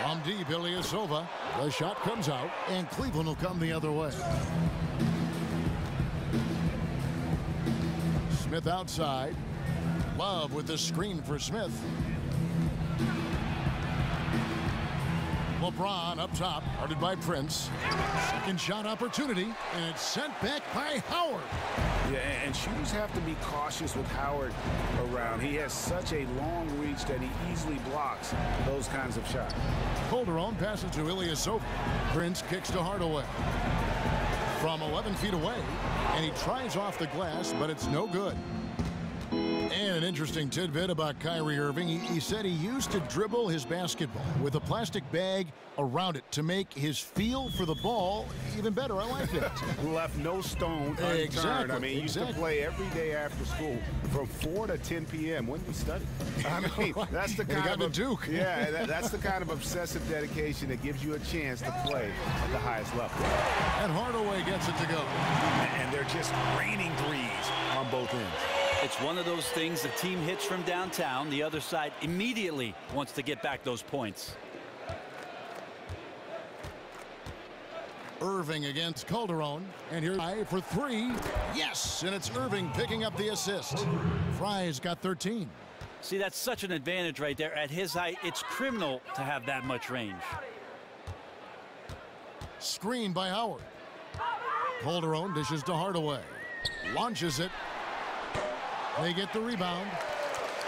Speaker 1: From deep, Ilyasova. The shot comes out, and Cleveland will come the other way. Smith outside. Love with the screen for Smith. LeBron up top, guarded by Prince. Second shot opportunity, and it's sent back by Howard.
Speaker 3: Yeah, and shooters have to be cautious with Howard around. He has such a long reach that he easily blocks those kinds of shots.
Speaker 1: Calderon passes to Ilyasova. Prince kicks to Hardaway. From 11 feet away, and he tries off the glass, but it's no good. And an interesting tidbit about Kyrie Irving. He said he used to dribble his basketball with a plastic bag around it to make his feel for the ball even better. I like that.
Speaker 3: Left no stone unturned.
Speaker 1: Exactly.
Speaker 3: I mean, he used to play every day after school from 4 to 10 p.m. When we study. I mean, that's the kind of
Speaker 1: Duke.
Speaker 3: Yeah, that's the kind of obsessive dedication that gives you a chance to play at the highest level.
Speaker 1: And Hardaway gets it to go.
Speaker 3: And they're just raining threes on both ends.
Speaker 2: It's one of those things the team hits from downtown. The other side immediately wants to get back those points.
Speaker 1: Irving against Calderon. And here's Fry for 3. Yes, and it's Irving picking up the assist. Fry's got 13.
Speaker 2: See, that's such an advantage right there. At his height, it's criminal to have that much range.
Speaker 1: Screen by Howard. Calderon dishes to Hardaway. Launches it. They get the rebound.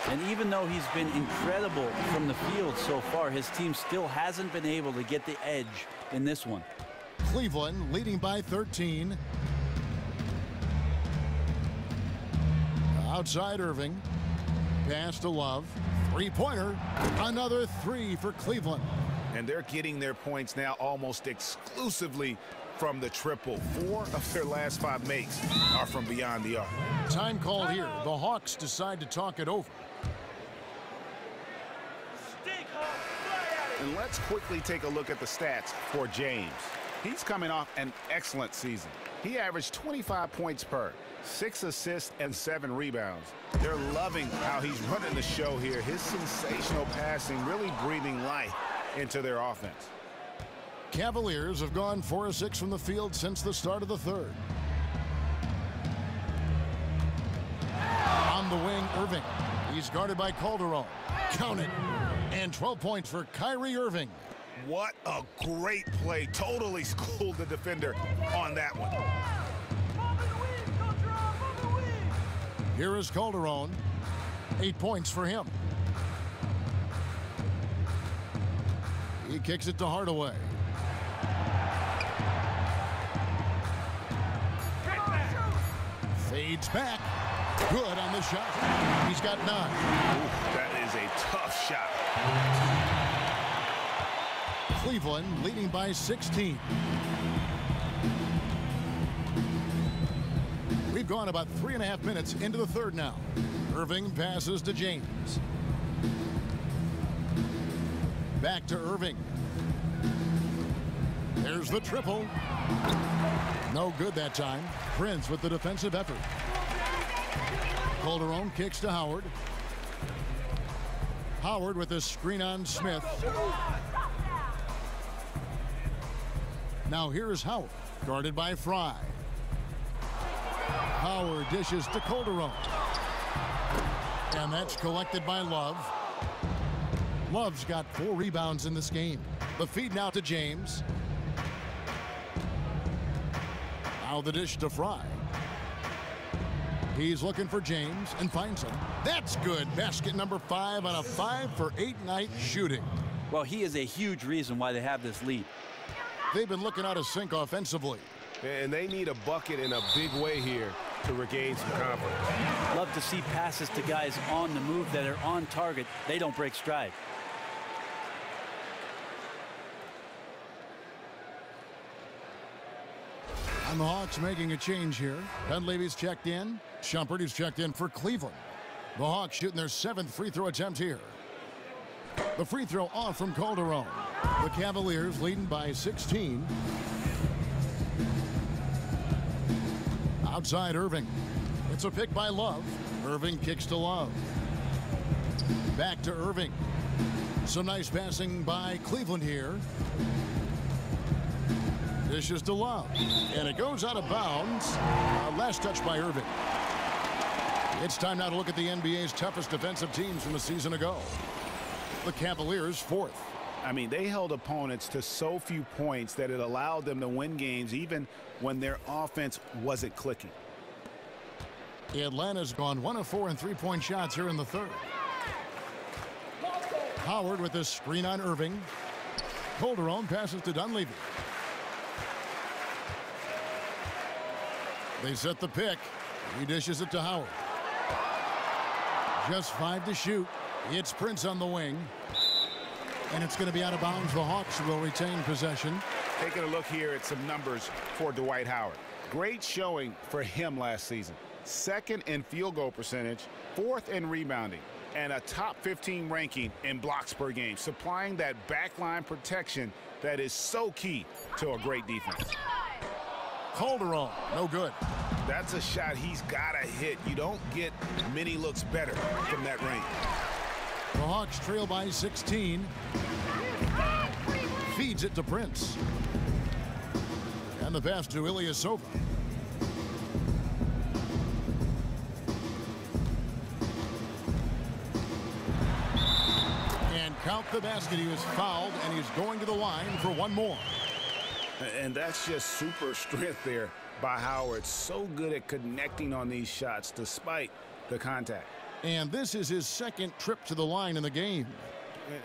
Speaker 2: And even though he's been incredible from the field so far, his team still hasn't been able to get the edge in this one.
Speaker 1: Cleveland leading by 13. Outside Irving. Pass to Love. Three-pointer. Another 3 for Cleveland.
Speaker 3: And they're getting their points now almost exclusively from the triple. 4 of their last 5 makes are from beyond the arc.
Speaker 1: Time called here. The Hawks decide to talk it over.
Speaker 3: And let's quickly take a look at the stats for James. He's coming off an excellent season. He averaged 25 points per, 6 assists and 7 rebounds. They're loving how he's running the show here. His sensational passing really breathing life into their offense.
Speaker 1: Cavaliers have gone 4 of 6 from the field since the start of the third. On the wing, Irving. He's guarded by Calderon. Count it. And 12 points for Kyrie Irving.
Speaker 3: What a great play. Totally schooled the defender on that one.
Speaker 1: Here is Calderon. 8 points for him. He kicks it to Hardaway. Fades back. Good on the shot. He's got 9.
Speaker 3: Ooh, that is a tough shot.
Speaker 1: Cleveland leading by 16. We've gone about 3.5 minutes into the third now. Irving passes to James. Back to Irving. There's the triple. No good that time. Prince with the defensive effort. Calderon kicks to Howard. Howard with a screen on Smith. Now here's Howard, guarded by Fry. Howard dishes to Calderon. And that's collected by Love. Love's got 4 rebounds in this game. The feed now to James. Now the dish to Fry. He's looking for James and finds him. That's good. Basket number 5 on a 5 for 8 night shooting.
Speaker 2: Well, he is a huge reason why they have this lead.
Speaker 1: They've been looking out of sync offensively.
Speaker 3: And they need a bucket in a big way here to regain some confidence.
Speaker 2: Love to see passes to guys on the move that are on target. They don't break stride.
Speaker 1: And the Hawks making a change here. Dunleavy's checked in. Shumpert is checked in for Cleveland. The Hawks shooting their 7th free throw attempt here. The free throw off from Calderon. The Cavaliers leading by 16. Outside Irving. It's a pick by Love. Irving kicks to Love. Back to Irving. Some nice passing by Cleveland here. Dishes to Love. And it goes out of bounds. Last touch by Irving. It's time now to look at the NBA's toughest defensive teams from a season ago. The Cavaliers 4th.
Speaker 3: I mean, they held opponents to so few points that it allowed them to win games even when their offense wasn't clicking.
Speaker 1: Atlanta's gone 1 of 4 in three-point shots here in the 3rd. Howard with a screen on Irving. Calderon passes to Dunleavy. They set the pick. He dishes it to Howard. Just 5 to shoot. It's Prince on the wing. And it's going to be out of bounds. The Hawks will retain possession.
Speaker 3: Taking a look here at some numbers for Dwight Howard. Great showing for him last season. 2nd in field goal percentage, 4th in rebounding, and a top 15 ranking in blocks per game, supplying that backline protection that is so key to a great defense.
Speaker 1: Calderon, no good.
Speaker 3: That's a shot he's got to hit. You don't get many looks better from that range.
Speaker 1: The Hawks trail by 16. Feeds it to Prince. And the pass to Ilyasova. And count the basket. He was fouled, and he's going to the line for one more.
Speaker 3: And that's just super strength there by Howard. So good at connecting on these shots despite the contact.
Speaker 1: And this is his 2nd trip to the line in the game.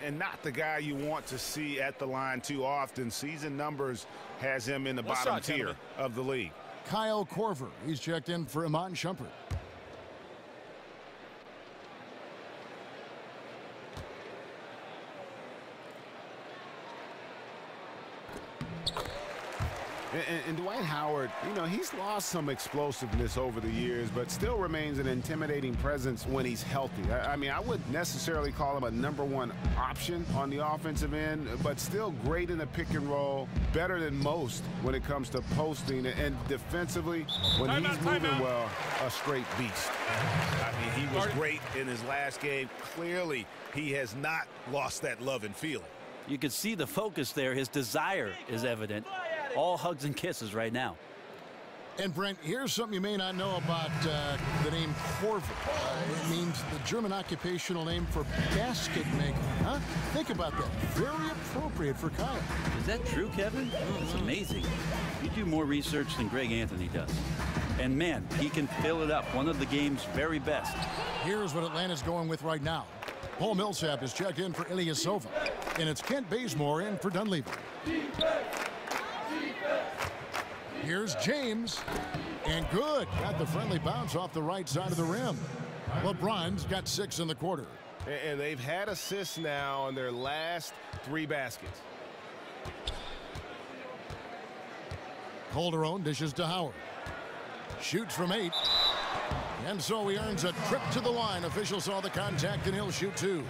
Speaker 3: And not the guy you want to see at the line too often. Season numbers has him in the bottom tier of the league.
Speaker 1: Kyle Korver, he's checked in for Iman Shumpert.
Speaker 3: And Dwight Howard, you know, he's lost some explosiveness over the years, but still remains an intimidating presence when he's healthy. I mean, I wouldn't necessarily call him a #1 option on the offensive end, but still great in the pick and roll, better than most when it comes to posting, and defensively, when he's moving well, a straight beast. I mean, he was great in his last game. Clearly, he has not lost that love and feeling.
Speaker 2: You can see the focus there. His desire is evident. All hugs and kisses right now.
Speaker 1: And Brent, here's something you may not know about the name Korver. It means the German occupational name for basket maker. Huh? Think about that. Very appropriate for Kyle.
Speaker 2: Is that true, Kevin? It's amazing. You do more research than Greg Anthony does. And man, he can fill it up. One of the game's very best.
Speaker 1: Here's what Atlanta's going with right now. Paul Millsap is checked in for Ilyasova. And it's Kent Bazemore in for Dunleavy. Here's James. And good. Got the friendly bounce off the right side of the rim. LeBron's got 6 in the quarter.
Speaker 3: And they've had assists now on their last 3 baskets.
Speaker 1: Calderon dishes to Howard. Shoots from 8. And so he earns a trip to the line. Officials saw the contact, and he'll shoot 2.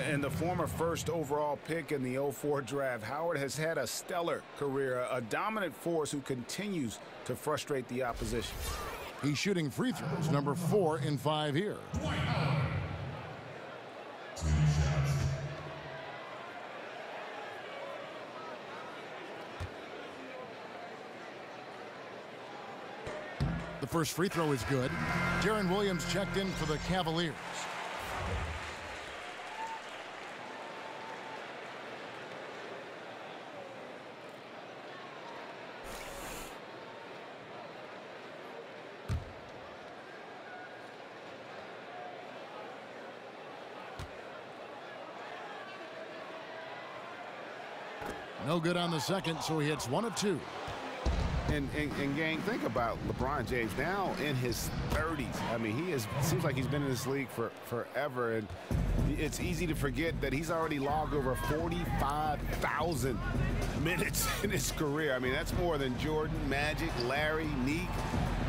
Speaker 3: And the former first overall pick in the 04 draft, Howard has had a stellar career, a dominant force who continues to frustrate the opposition.
Speaker 1: He's shooting free throws, number 4 in 5 here. The first free throw is good. Darren Williams checked in for the Cavaliers. No good on the second, so he hits 1 of 2.
Speaker 3: And gang, think about LeBron James now in his 30s. I mean, seems like he's been in this league for forever, and it's easy to forget that he's already logged over 45,000 minutes in his career. I mean, that's more than Jordan, Magic, Larry, Neek,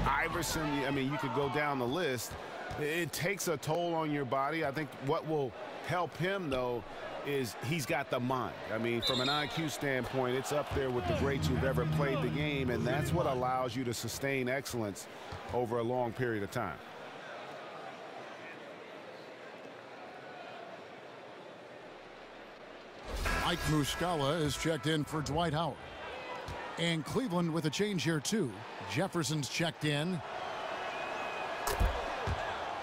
Speaker 3: Iverson. I mean, you could go down the list. It takes a toll on your body. I think what will help him, though, is he's got the mind. I mean, from an IQ standpoint, it's up there with the greats who've ever played the game, and that's what allows you to sustain excellence over a long period of time.
Speaker 1: Mike Muscala is checked in for Dwight Howard. And Cleveland with a change here, too. Jefferson's checked in.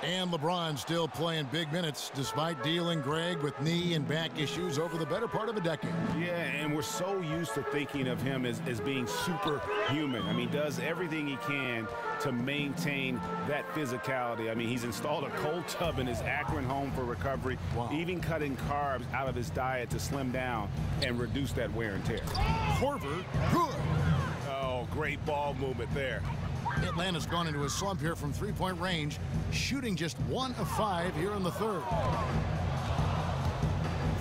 Speaker 1: And LeBron still playing big minutes despite dealing Greg with knee and back issues over the better part of a decade.
Speaker 3: Yeah, and we're so used to thinking of him as being superhuman. I mean, does everything he can to maintain that physicality. I mean, he's installed a cold tub in his Akron home for recovery, even cutting carbs out of his diet to slim down and reduce that wear and tear.
Speaker 1: Korver, good.
Speaker 3: Oh, great ball movement there.
Speaker 1: Atlanta's gone into a slump here from three-point range, shooting just 1 of 5 here in the third.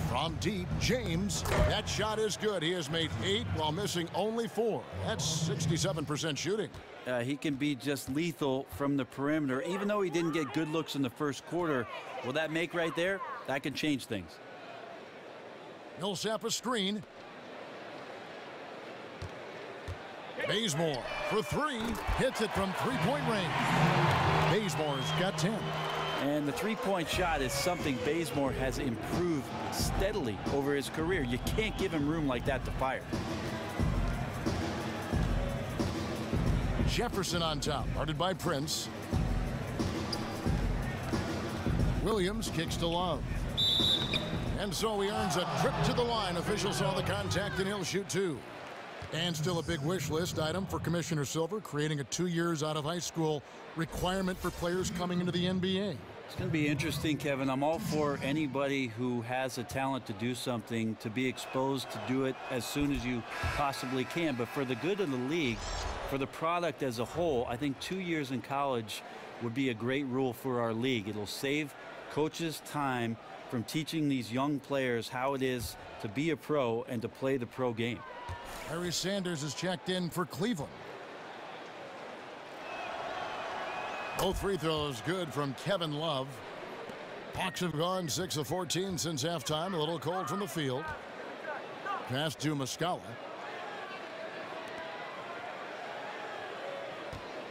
Speaker 1: From deep, James. That shot is good. He has made 8 while missing only 4. That's 67% shooting.
Speaker 2: He can be just lethal from the perimeter. Even though he didn't get good looks in the first quarter, will that make right there? That can change things.
Speaker 1: Millsap a screen. Bazemore for 3, hits it from three-point range. Bazemore's got 10.
Speaker 2: And the three-point shot is something Bazemore has improved steadily over his career. You can't give him room like that to fire.
Speaker 1: Jefferson on top, guarded by Prince. Williams kicks to Love. And so he earns a trip to the line. Officials saw the contact and he'll shoot 2. And still a big wish list item for Commissioner Silver, creating a 2 years out of high school requirement for players coming into the NBA.
Speaker 2: It's going to be interesting, Kevin. I'm all for anybody who has a talent to do something to be exposed to do it as soon as you possibly can. But for the good of the league, for the product as a whole, I think 2 years in college would be a great rule for our league. It'll save coaches time from teaching these young players how it is to be a pro and to play the pro game.
Speaker 1: Harry Sanders is checked in for Cleveland. Both free throws good from Kevin Love. Hawks have gone 6 of 14 since halftime. A little cold from the field. Pass to Muscala.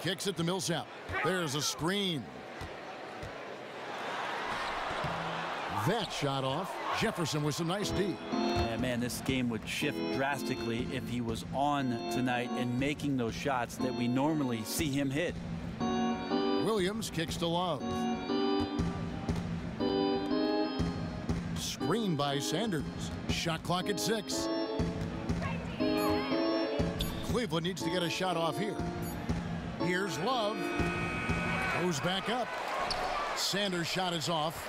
Speaker 1: Kicks it to Millsap. There's a screen. That shot off. Jefferson with some nice D.
Speaker 2: Yeah, man, this game would shift drastically if he was on tonight and making those shots that we normally see him hit.
Speaker 1: Williams kicks to Love. Screen by Sanders. Shot clock at 6. Cleveland needs to get a shot off here. Here's Love. Goes back up. Sanders' shot is off.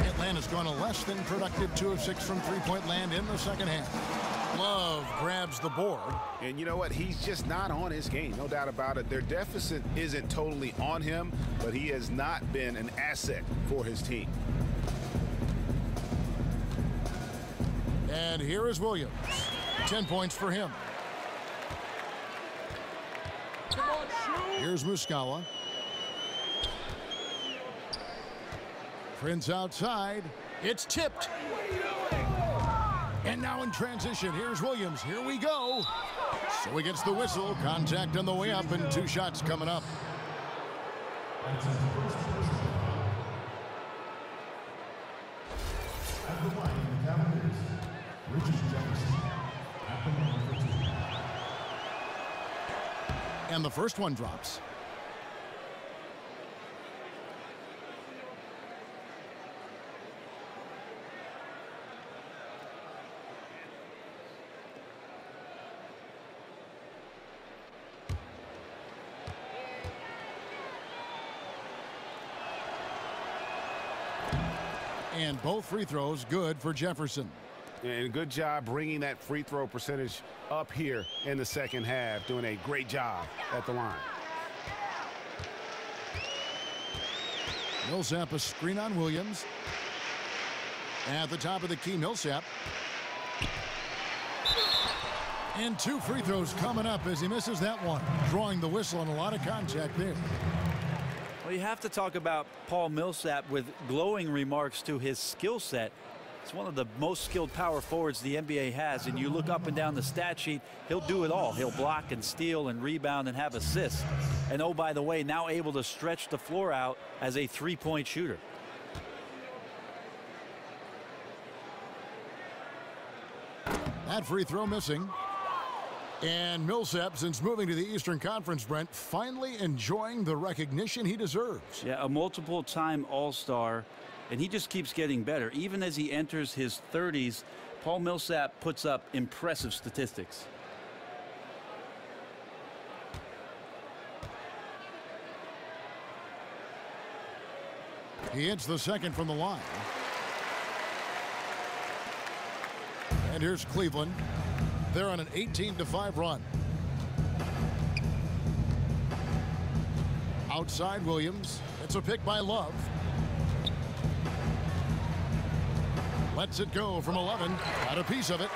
Speaker 1: Atlanta's gone a less than productive 2 of 6 from three-point land in the second half. Love grabs the board.
Speaker 3: And you know what? He's just not on his game. No doubt about it. Their deficit isn't totally on him, but he has not been an asset for his team.
Speaker 1: And here is Williams. 10 points for him. Here's Muscala. Prince outside. It's tipped. And now in transition, here's Williams. Here we go. So he gets the whistle. Contact on the way up and 2 shots coming up. And the first one drops. And both free throws good for Jefferson.
Speaker 3: And good job bringing that free throw percentage up here in the second half. Doing a great job at the line.
Speaker 1: Millsap a screen on Williams. At the top of the key, Millsap. And 2 free throws coming up as he misses that one. Drawing the whistle and a lot of contact there.
Speaker 2: Well, you have to talk about Paul Millsap with glowing remarks to his skill set. It's one of the most skilled power forwards the NBA has, and you look up and down the stat sheet, he'll do it all. He'll block and steal and rebound and have assists. And oh, by the way, now able to stretch the floor out as a three-point shooter.
Speaker 1: That free throw missing. And Millsap, since moving to the Eastern Conference, Brent, finally enjoying the recognition he deserves.
Speaker 2: Yeah, a multiple-time All-Star, and he just keeps getting better. Even as he enters his 30s, Paul Millsap puts up impressive statistics.
Speaker 1: He hits the second from the line. And here's Cleveland. They're on an 18-5 run. Outside Williams. It's a pick by Love. Lets it go from 11. Got a piece of it.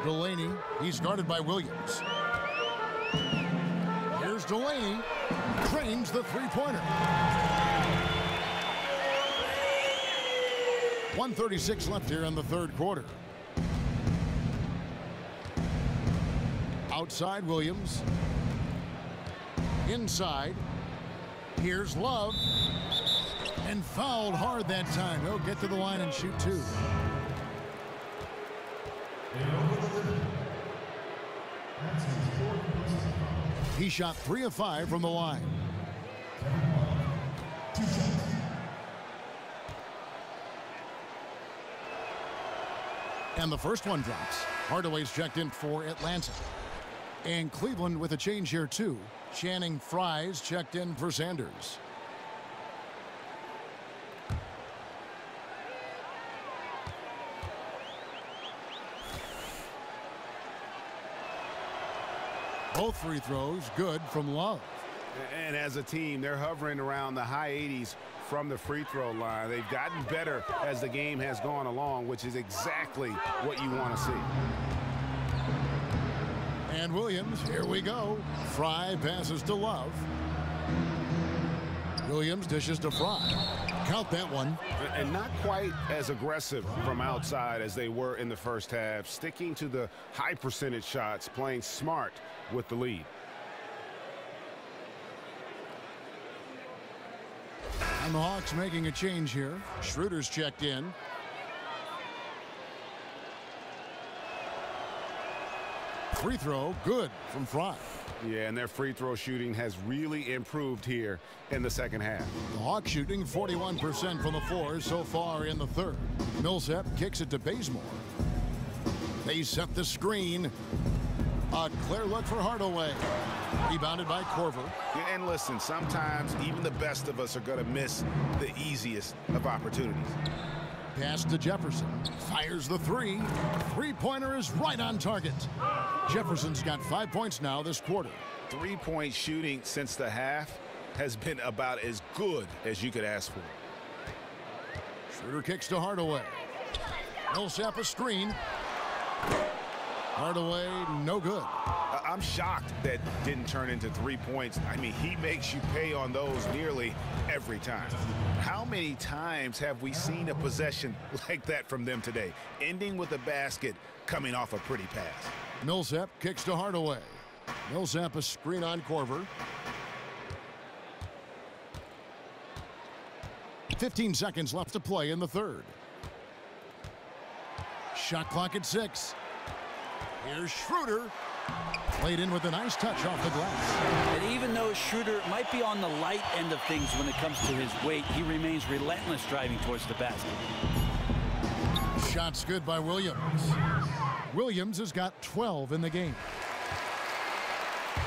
Speaker 1: Delaney. He's guarded by Williams. Here's Delaney. Drains the three-pointer. 1:36 left here in the third quarter. Outside Williams. Inside. Here's Love. And fouled hard that time. He'll get to the line and shoot 2. He shot 3 of 5 from the line. And the first one drops. Hardaway's checked in for Atlanta. And Cleveland with a change here too. Channing Frye's checked in for Sanders. Both free throws good from Love.
Speaker 3: And as a team, they're hovering around the high 80s from the free throw line. They've gotten better as the game has gone along, which is exactly what you want to see.
Speaker 1: And Williams, here we go. Frye passes to Love. Williams dishes to Frye. Count that one.
Speaker 3: And not quite as aggressive from outside as they were in the first half. Sticking to the high percentage shots, playing smart with the lead.
Speaker 1: And the Hawks making a change here. Schroeder's checked in. Free throw, good from Frye.
Speaker 3: Yeah, and their free throw shooting has really improved here in the second half.
Speaker 1: The Hawks shooting 41% from the floor so far in the third. Millsap kicks it to Bazemore. They set the screen. A clear look for Hardaway. Rebounded by Korver.
Speaker 3: Yeah, and listen, sometimes even the best of us are going to miss the easiest of opportunities.
Speaker 1: Pass to Jefferson. Fires the three. Three-pointer is right on target. Jefferson's got 5 points now this quarter.
Speaker 3: Three-point shooting since the half has been about as good as you could ask for.
Speaker 1: Schroeder kicks to Hardaway. Millsap a screen. Hardaway, no good.
Speaker 3: I'm shocked that didn't turn into 3 points. I mean, he makes you pay on those nearly every time. How many times have we seen a possession like that from them today? Ending with a basket, coming off a pretty pass.
Speaker 1: Millsap kicks to Hardaway. Millsap a screen on Korver. 15 seconds left to play in the third. Shot clock at 6. Here's Schroeder. Played in with a nice touch off the glass.
Speaker 2: And even though Schroeder might be on the light end of things when it comes to his weight, he remains relentless driving towards the basket.
Speaker 1: Shots good by Williams. Williams has got 12 in the game.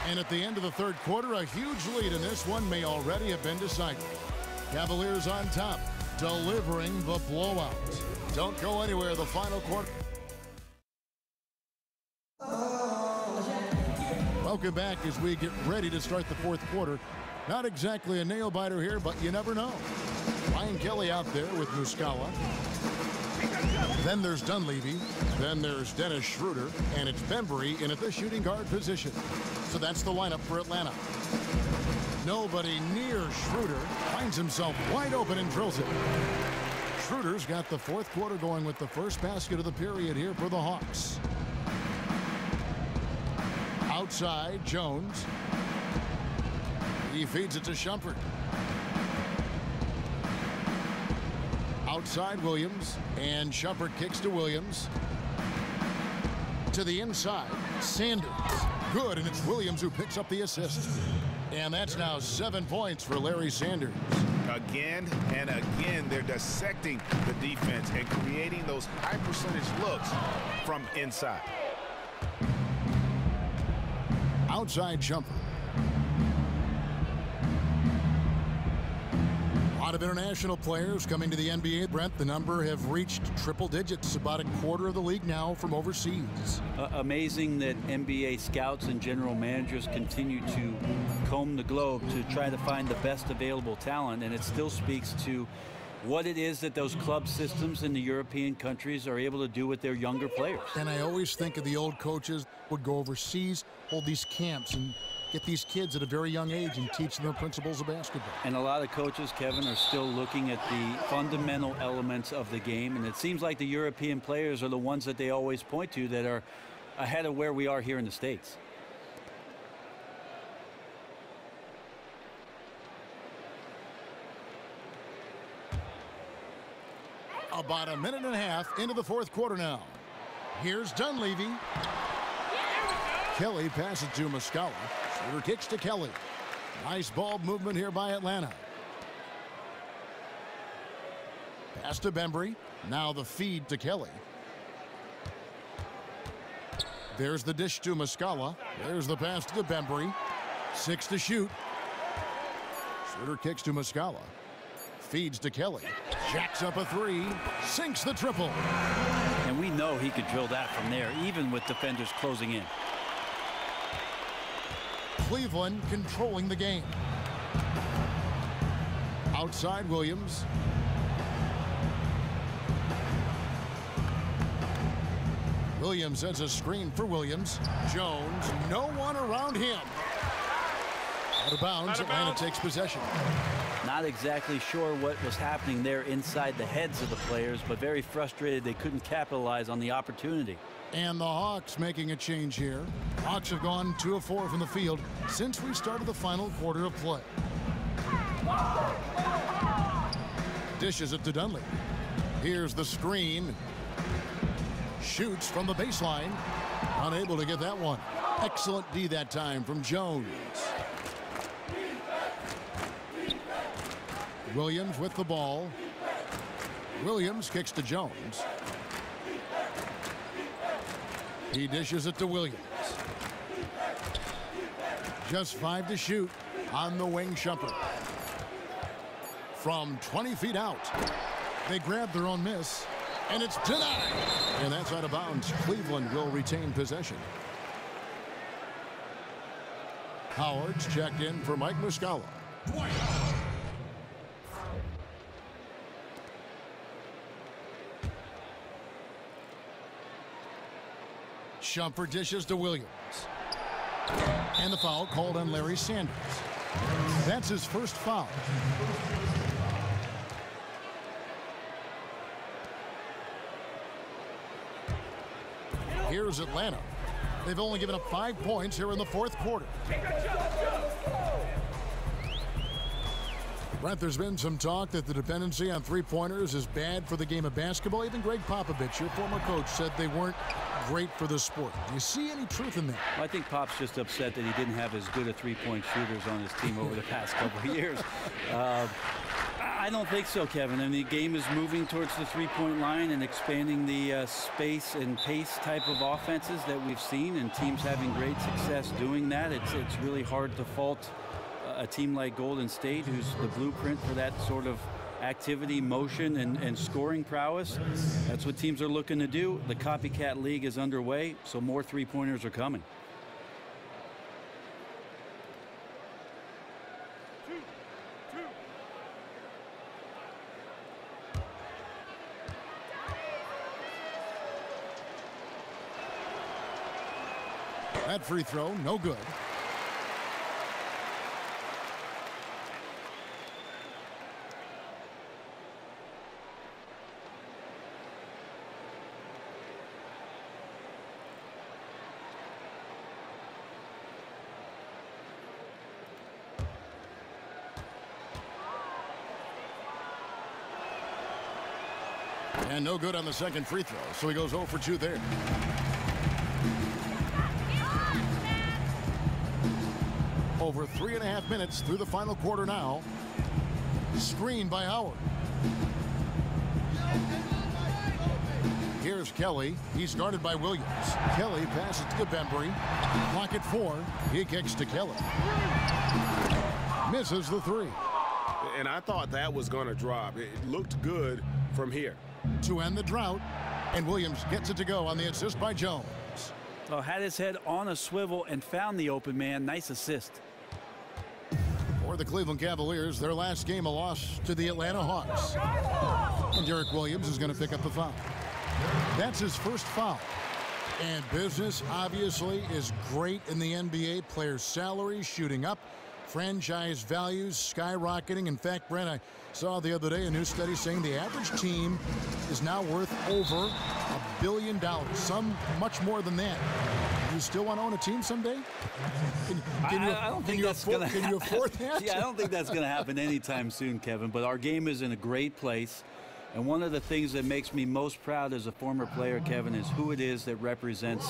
Speaker 1: And at the end of the third quarter, a huge lead in this one may already have been decided. Cavaliers on top, delivering the blowout. Don't go anywhere. The final quarter. Welcome back as we get ready to start the fourth quarter. Not exactly a nail-biter here, but you never know. Ryan Kelly out there with Muscala. Then there's Dunleavy. Then there's Dennis Schroeder. And it's Bembry in at the shooting guard position. So that's the lineup for Atlanta. Nobody near Schroeder. Finds himself wide open and drills it. Schroeder's got the fourth quarter going with the first basket of the period here for the Hawks. Outside, Jones. He feeds it to Shumpert. Outside, Williams. And Shumpert kicks to Williams. To the inside, Sanders. Good, and it's Williams who picks up the assist. And that's now 7 points for Larry Sanders.
Speaker 3: Again and again, they're dissecting the defense and creating those high percentage looks from inside.
Speaker 1: Outside Shumpert. A lot of international players coming to the NBA. Brent, the number have reached triple digits, about a quarter of the league now from overseas.
Speaker 2: Amazing that NBA scouts and general managers continue to comb the globe to try to find the best available talent, and it still speaks to what it is that those club systems in the European countries are able to do with their younger players.
Speaker 1: And I always think of the old coaches would go overseas, hold these camps, and get these kids at a very young age and teach them the principles of basketball.
Speaker 2: And a lot of coaches, Kevin, are still looking at the fundamental elements of the game, and it seems like the European players are the ones that they always point to that are ahead of where we are here in the States.
Speaker 1: About a minute and a half into the fourth quarter now. Here's Dunleavy. Kelly passes to Muscala. Schroeder kicks to Kelly. Nice ball movement here by Atlanta. Pass to Bembry. Now the feed to Kelly. There's the dish to Muscala. There's the pass to Bembry. 6 to shoot. Schroeder kicks to Muscala. Feeds to Kelly. Jacks up a 3. Sinks the triple.
Speaker 2: And we know he could drill that from there, even with defenders closing in.
Speaker 1: Cleveland controlling the game. Outside Williams. Williams sets a screen for Williams. Jones, no one around him. Out of bounds, Atlanta takes possession.
Speaker 2: Not exactly sure what was happening there inside the heads of the players, but very frustrated they couldn't capitalize on the opportunity.
Speaker 1: And the Hawks making a change here. Hawks have gone 2 of 4 from the field since we started the final quarter of play. Dishes it to Dunleavy. Here's the screen. Shoots from the baseline. Unable to get that one. Excellent D that time from Jones. Williams with the ball. Williams kicks to Jones. He dishes it to Williams. Just 5 to shoot on the wing. Shumpert. From 20 feet out. They grab their own miss. And it's denied. And that's out of bounds. Cleveland will retain possession. Howard's checked in for Mike Muscala. Shumpert dishes to Williams. And the foul called on Larry Sanders. That's his first foul. Here's Atlanta. They've only given up 5 points here in the fourth quarter. Brent, there's been some talk that the dependency on three-pointers is bad for the game of basketball. Even Greg Popovich, your former coach, said they weren't great for the sport. Do you see any truth in that?
Speaker 2: Well, I think Pop's just upset that he didn't have as good a three-point shooters on his team over the past couple of years. I I don't think so, Kevin. I mean, the game is moving towards the three-point line and expanding the space and pace type of offenses that we've seen, and teams having great success doing that. It's really hard to fault a team like Golden State, who's the blueprint for that sort of activity, motion, and scoring prowess. That's what teams are looking to do. The copycat league is underway, so more three-pointers are coming.
Speaker 1: That free throw, no good. And no good on the second free throw, so he goes 0 for 2 there. Over 3.5 minutes through the final quarter now. Screen by Howard. Here's Kelly. He's guarded by Williams. Kelly passes to Bembry. Clock at 4. He kicks to Kelly. Misses the 3.
Speaker 3: And I thought that was going to drop. It looked good from here.
Speaker 1: To end the drought, and Williams gets it to go on the assist by Jones.
Speaker 2: Well, had his head on a swivel and found the open man. Nice assist.
Speaker 1: For the Cleveland Cavaliers, their last game a loss to the Atlanta Hawks. And Derek Williams is going to pick up the foul. That's his first foul. And business obviously is great in the NBA. Players' salaries shooting up. Franchise values skyrocketing. In fact, Brent, I saw the other day a new study saying the average team is now worth over $1 billion. Some much more than that. You still want to own a team someday?
Speaker 2: I don't think that's going to happen.
Speaker 1: Can you afford that?
Speaker 2: Yeah, I don't think that's going to happen anytime soon, Kevin. But our game is in a great place. And one of the things that makes me most proud as a former player, Kevin, is who it is that represents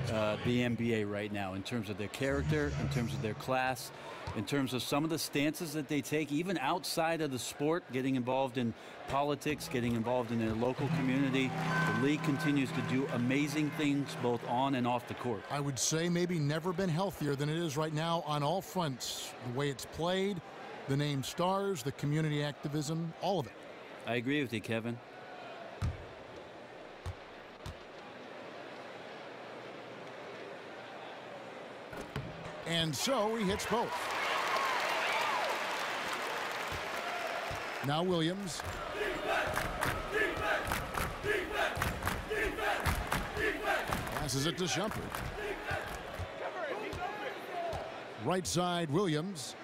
Speaker 2: the NBA right now in terms of their character, in terms of their class, in terms of some of the stances that they take, even outside of the sport, getting involved in politics, getting involved in their local community. The league continues to do amazing things both on and off the court.
Speaker 1: I would say maybe never been healthier than it is right now on all fronts. The way it's played, the name stars, the community activism, all of it.
Speaker 2: I agree with you, Kevin.
Speaker 1: And so he hits both. Now Williams. Passes it to Shumpert. Right side, Williams.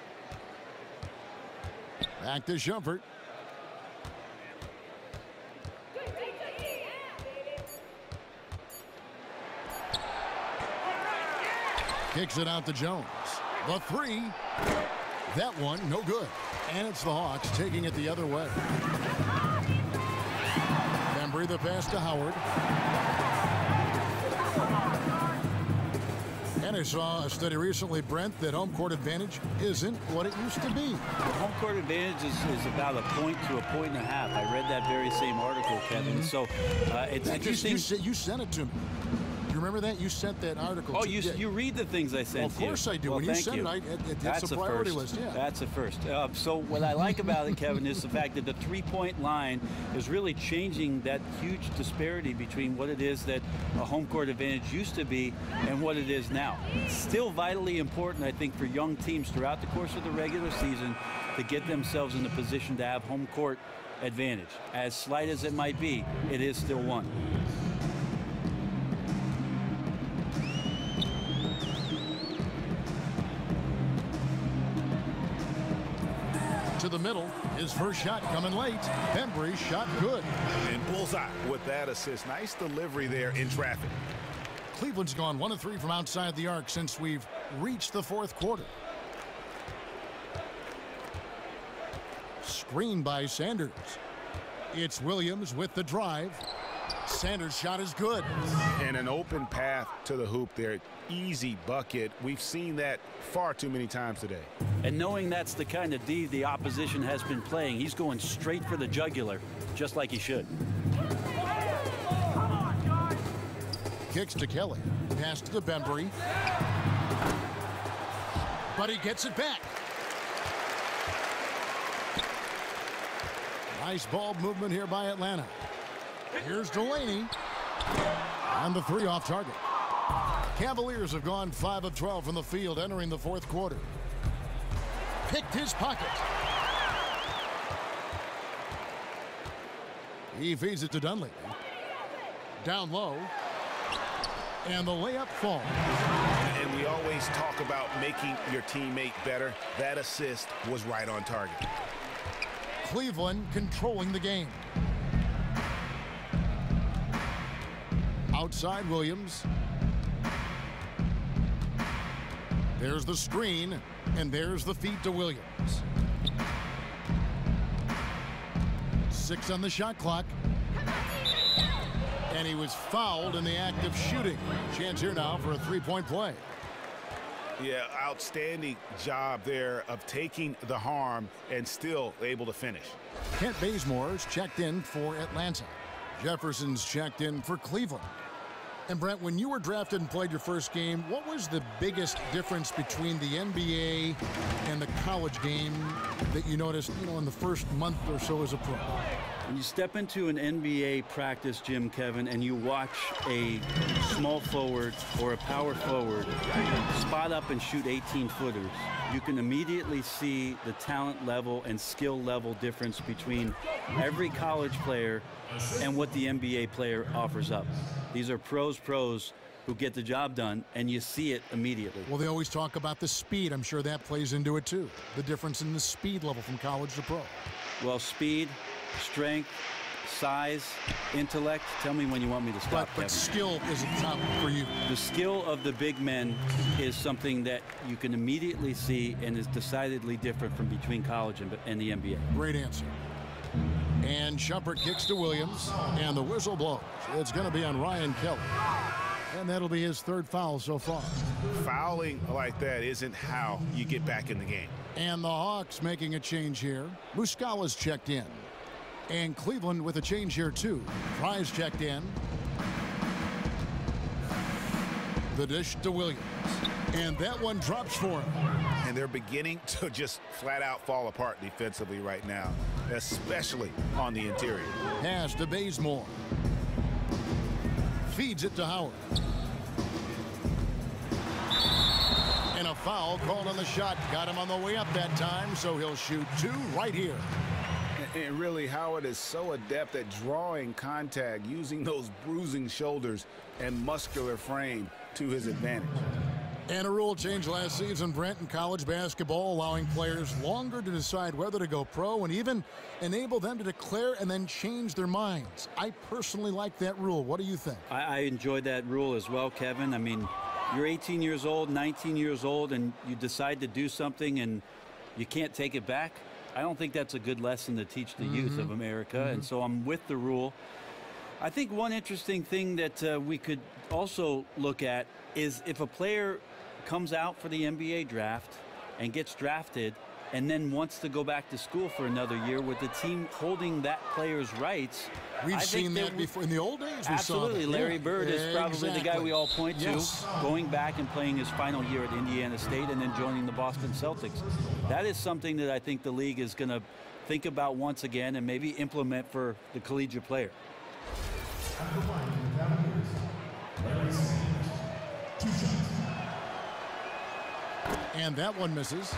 Speaker 1: Back to Shumpert. Kicks it out to Jones. The 3. That one, no good. And it's the Hawks taking it the other way. Bembry the pass to Howard. And I saw a study recently, Brent, that home court advantage isn't what it used to be.
Speaker 2: The home court advantage is about a point to a point and a half. I read that very same article, Kevin. So it's interesting.
Speaker 1: You sent it to me. You remember that? You sent that article.
Speaker 2: Oh, you read the things I sent.
Speaker 1: Well, of course I do.
Speaker 2: Well,
Speaker 1: when you send it, it's a priority list. Yeah.
Speaker 2: That's a first. So what I like about it, Kevin, is the fact that the three-point line is really changing that huge disparity between what it is that a home court advantage used to be and what it is now. Still vitally important, I think, for young teams throughout the course of the regular season to get themselves in a position to have home court advantage. As slight as it might be, it is still one.
Speaker 1: To the middle, his first shot coming late. Bembry shot good.
Speaker 3: And bullseye with that assist. Nice delivery there in traffic.
Speaker 1: Cleveland's gone 1 of 3 from outside the arc since we've reached the fourth quarter. Screen by Sanders. It's Williams with the drive. Sanders' shot is good.
Speaker 3: And an open path to the hoop there. Easy bucket. We've seen that far too many times today.
Speaker 2: And knowing that's the kind of D the opposition has been playing, he's going straight for the jugular, just like he should.
Speaker 1: Kicks to Kelly. Pass to Bembry. But he gets it back. Nice ball movement here by Atlanta. Here's Delaney. On the 3 off target. Cavaliers have gone 5 of 12 from the field entering the 4th quarter. Picked his pocket. He feeds it to Dunleavy. Down low. And the layup falls.
Speaker 3: And we always talk about making your teammate better. That assist was right on target.
Speaker 1: Cleveland controlling the game. Outside Williams. There's the screen, and there's the feed to Williams. 6 on the shot clock. And he was fouled in the act of shooting. Chance here now for a 3-point play.
Speaker 3: Yeah, outstanding job there of taking the harm and still able to finish.
Speaker 1: Kent Bazemore's checked in for Atlanta. Jefferson's checked in for Cleveland. And Brent, when you were drafted and played your first game, what was the biggest difference between the NBA and the college game that you noticed, in the first month or so as a pro?
Speaker 2: When you step into an NBA practice gym, Kevin, and you watch a small forward or a power forward spot up and shoot 18-footers, you can immediately see the talent level and skill level difference between every college player and what the NBA player offers up. These are pros who get the job done, and you see it immediately.
Speaker 1: Well, they always talk about the speed. I'm sure that plays into it, too. The difference in the speed level from college to pro.
Speaker 2: Well, speed, strength, size, intellect. Tell me when you want me to stop,
Speaker 1: but skill is at the top for you.
Speaker 2: The skill of the big men is something that you can immediately see and is decidedly different from between college and the NBA.
Speaker 1: Great answer. And Shumpert kicks to Williams, and the whistle blows. It's going to be on Ryan Kelly. And that'll be his 3rd foul so far.
Speaker 3: Fouling like that isn't how you get back in the game.
Speaker 1: And the Hawks making a change here. Muscala's checked in. And Cleveland with a change here, too. Fry's checked in. The dish to Williams. And that one drops for him.
Speaker 3: And they're beginning to just flat out fall apart defensively right now, especially on the interior.
Speaker 1: Pass to Bazemore. Feeds it to Howard. And a foul called on the shot. Got him on the way up that time, so he'll shoot 2 right here.
Speaker 3: And really, Howard is so adept at drawing contact, using those bruising shoulders and muscular frame to his advantage.
Speaker 1: And a rule change last season, Brent, in college basketball, allowing players longer to decide whether to go pro and even enable them to declare and then change their minds. I personally like that rule. What do you think?
Speaker 2: I enjoy that rule as well, Kevin. I mean, you're 18 years old, 19 years old, and you decide to do something and you can't take it back. I don't think that's a good lesson to teach the youth of America, and so I'm with the rule. I think one interesting thing that we could also look at is if a player comes out for the NBA draft and gets drafted and then wants to go back to school for another year with the team holding that player's rights.
Speaker 1: We've seen that before. In the old days,
Speaker 2: absolutely. Larry Bird is probably the guy we all point to, going back and playing his final year at Indiana State and then joining the Boston Celtics. That is something that I think the league is going to think about once again and maybe implement for the collegiate player.
Speaker 1: And that one misses.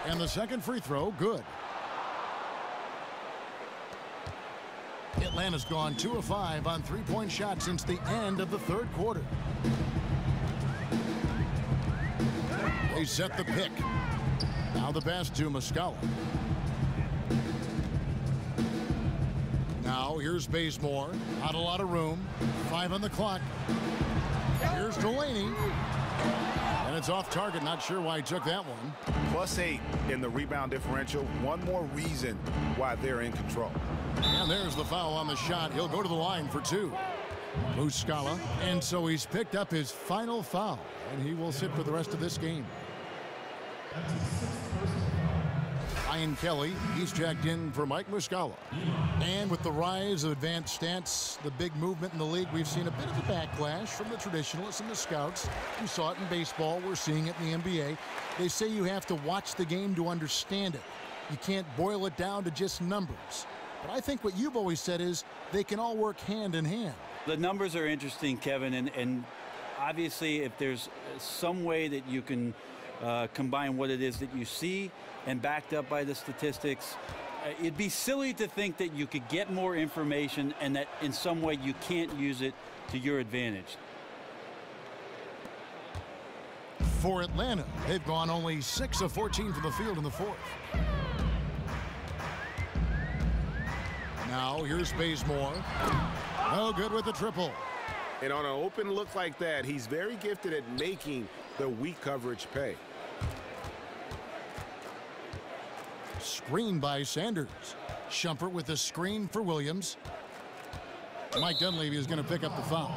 Speaker 1: And the second free throw, good. Atlanta's gone 2 of 5 on 3-point shots since the end of the 3rd quarter. They set the pick. Now the pass to Muscala. Now here's Bazemore. Not a lot of room. 5 on the clock. Here's Delaney. And it's off target. Not sure why he took that one.
Speaker 3: +8 in the rebound differential. One more reason why they're in control.
Speaker 1: And there's the foul on the shot. He'll go to the line for 2. Muscala. And so he's picked up his final foul. And he will sit for the rest of this game. Ryan Kelly, he's checked in for Mike Muscala. And with the rise of advanced stats, the big movement in the league, we've seen a bit of a backlash from the traditionalists and the scouts. We saw it in baseball. We're seeing it in the NBA. They say you have to watch the game to understand it. You can't boil it down to just numbers. But I think what you've always said is they can all work hand in hand.
Speaker 2: The numbers are interesting, Kevin, and obviously if there's some way that you can combine what it is that you see and backed up by the statistics, it'd be silly to think that you could get more information and that in some way you can't use it to your advantage.
Speaker 1: For Atlanta, they've gone only 6 of 14 from the field in the 4th. Now here's Bazemore. No good with the triple.
Speaker 3: And on an open look like that, he's very gifted at making the weak coverage pay.
Speaker 1: Screen by Sanders. Shumpert with the screen for Williams. Mike Dunleavy is going to pick up the foul.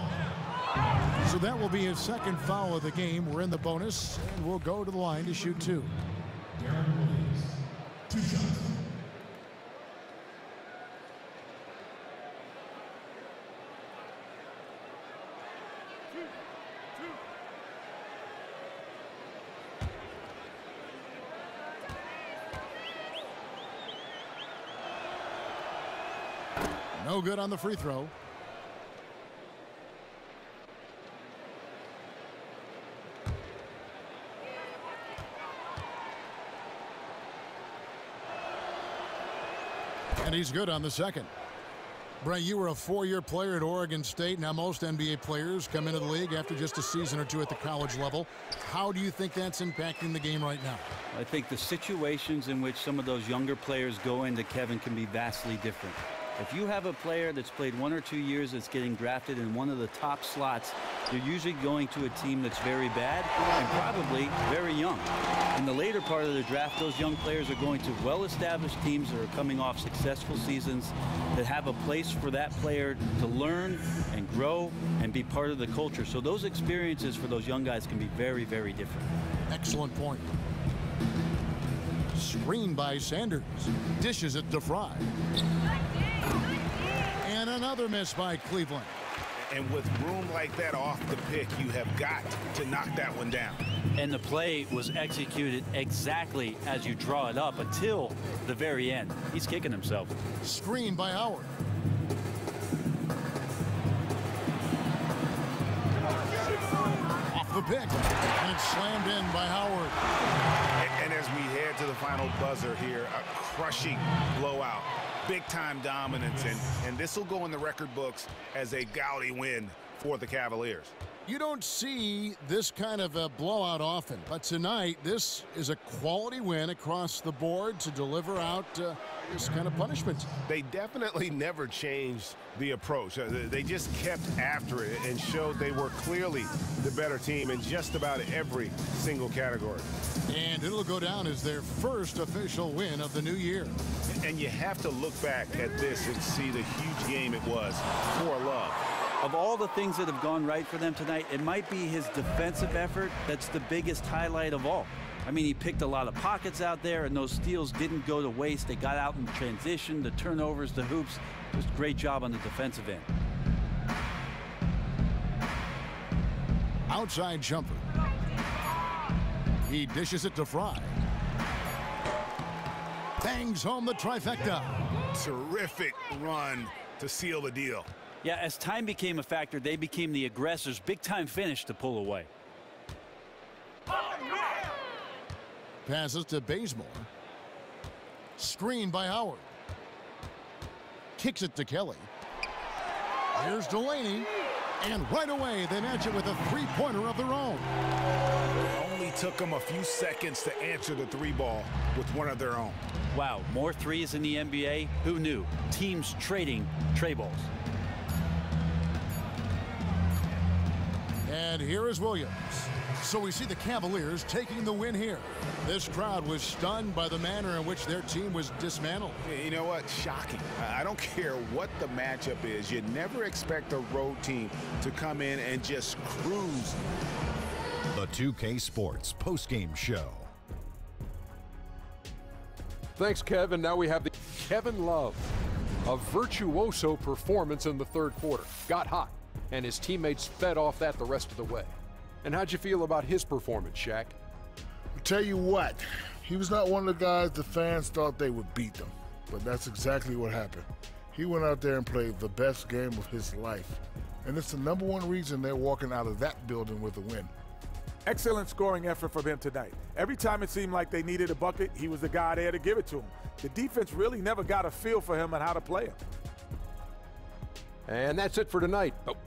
Speaker 1: So that will be his second foul of the game. We're in the bonus, and we'll go to the line to shoot 2. No good on the free throw. And he's good on the second. Brent, you were a 4-year player at Oregon State. Now most NBA players come into the league after just a season or 2 at the college level. How do you think that's impacting the game right now?
Speaker 2: I think the situations in which some of those younger players go into, Kevin, can be vastly different. If you have a player that's played 1 or 2 years that's getting drafted in one of the top slots, you're usually going to a team that's very bad and probably very young. In the later part of the draft, those young players are going to well-established teams that are coming off successful seasons that have a place for that player to learn and grow and be part of the culture. So those experiences for those young guys can be very, very different.
Speaker 1: Excellent point. Screen by Sanders. Dishes it to Fry. And another miss by Cleveland.
Speaker 3: And with room like that off the pick, you have got to knock that one down.
Speaker 2: And the play was executed exactly as you draw it up until the very end. He's kicking himself.
Speaker 1: Screen by Howard. Off the pick. And it's slammed in by Howard.
Speaker 3: And as we head to the final buzzer here, a crushing blowout. Big-time dominance, and this will go in the record books as a gaudy win for the Cavaliers.
Speaker 1: You don't see this kind of a blowout often, but tonight this is a quality win across the board to deliver out this kind of punishment.
Speaker 3: They definitely never changed the approach. They just kept after it and showed they were clearly the better team in just about every single category.
Speaker 1: And it'll go down as their first official win of the new year.
Speaker 3: And you have to look back at this and see the huge game it was for Love.
Speaker 2: Of all the things that have gone right for them tonight, it might be his defensive effort that's the biggest highlight of all. I mean, he picked a lot of pockets out there, and those steals didn't go to waste. They got out in transition, the turnovers, the hoops. Just a great job on the defensive end.
Speaker 1: Outside jumper. He dishes it to Fry. Bangs home the trifecta.
Speaker 3: Terrific run to seal the deal.
Speaker 2: Yeah, as time became a factor, they became the aggressors. Big time finish to pull away.
Speaker 1: Passes to Bazemore. Screen by Howard. Kicks it to Kelly. Here's Delaney. And right away, they match it with a three-pointer of their own.
Speaker 3: Only took them a few seconds to answer the three ball with one of their own.
Speaker 2: Wow, more threes in the NBA? Who knew? Teams trading tray balls.
Speaker 1: And here is Williams. So we see the Cavaliers taking the win here. This crowd was stunned by the manner in which their team was dismantled.
Speaker 3: You know what? Shocking. I don't care what the matchup is. You never expect a road team to come in and just cruise.
Speaker 7: The 2K Sports postgame show.
Speaker 6: Thanks, Kevin. Now we have the Kevin Love. A virtuoso performance in the third quarter. Got hot, and his teammates fed off that the rest of the way. And how'd you feel about his performance, Shaq?
Speaker 8: I'll tell you what, he was not one of the guys the fans thought they would beat them. But that's exactly what happened. He went out there and played the best game of his life. And it's the #1 reason they're walking out of that building with a win.
Speaker 9: Excellent scoring effort from him tonight. Every time it seemed like they needed a bucket, he was the guy there to give it to them. The defense really never got a feel for him and how to play him.
Speaker 6: And that's it for tonight. But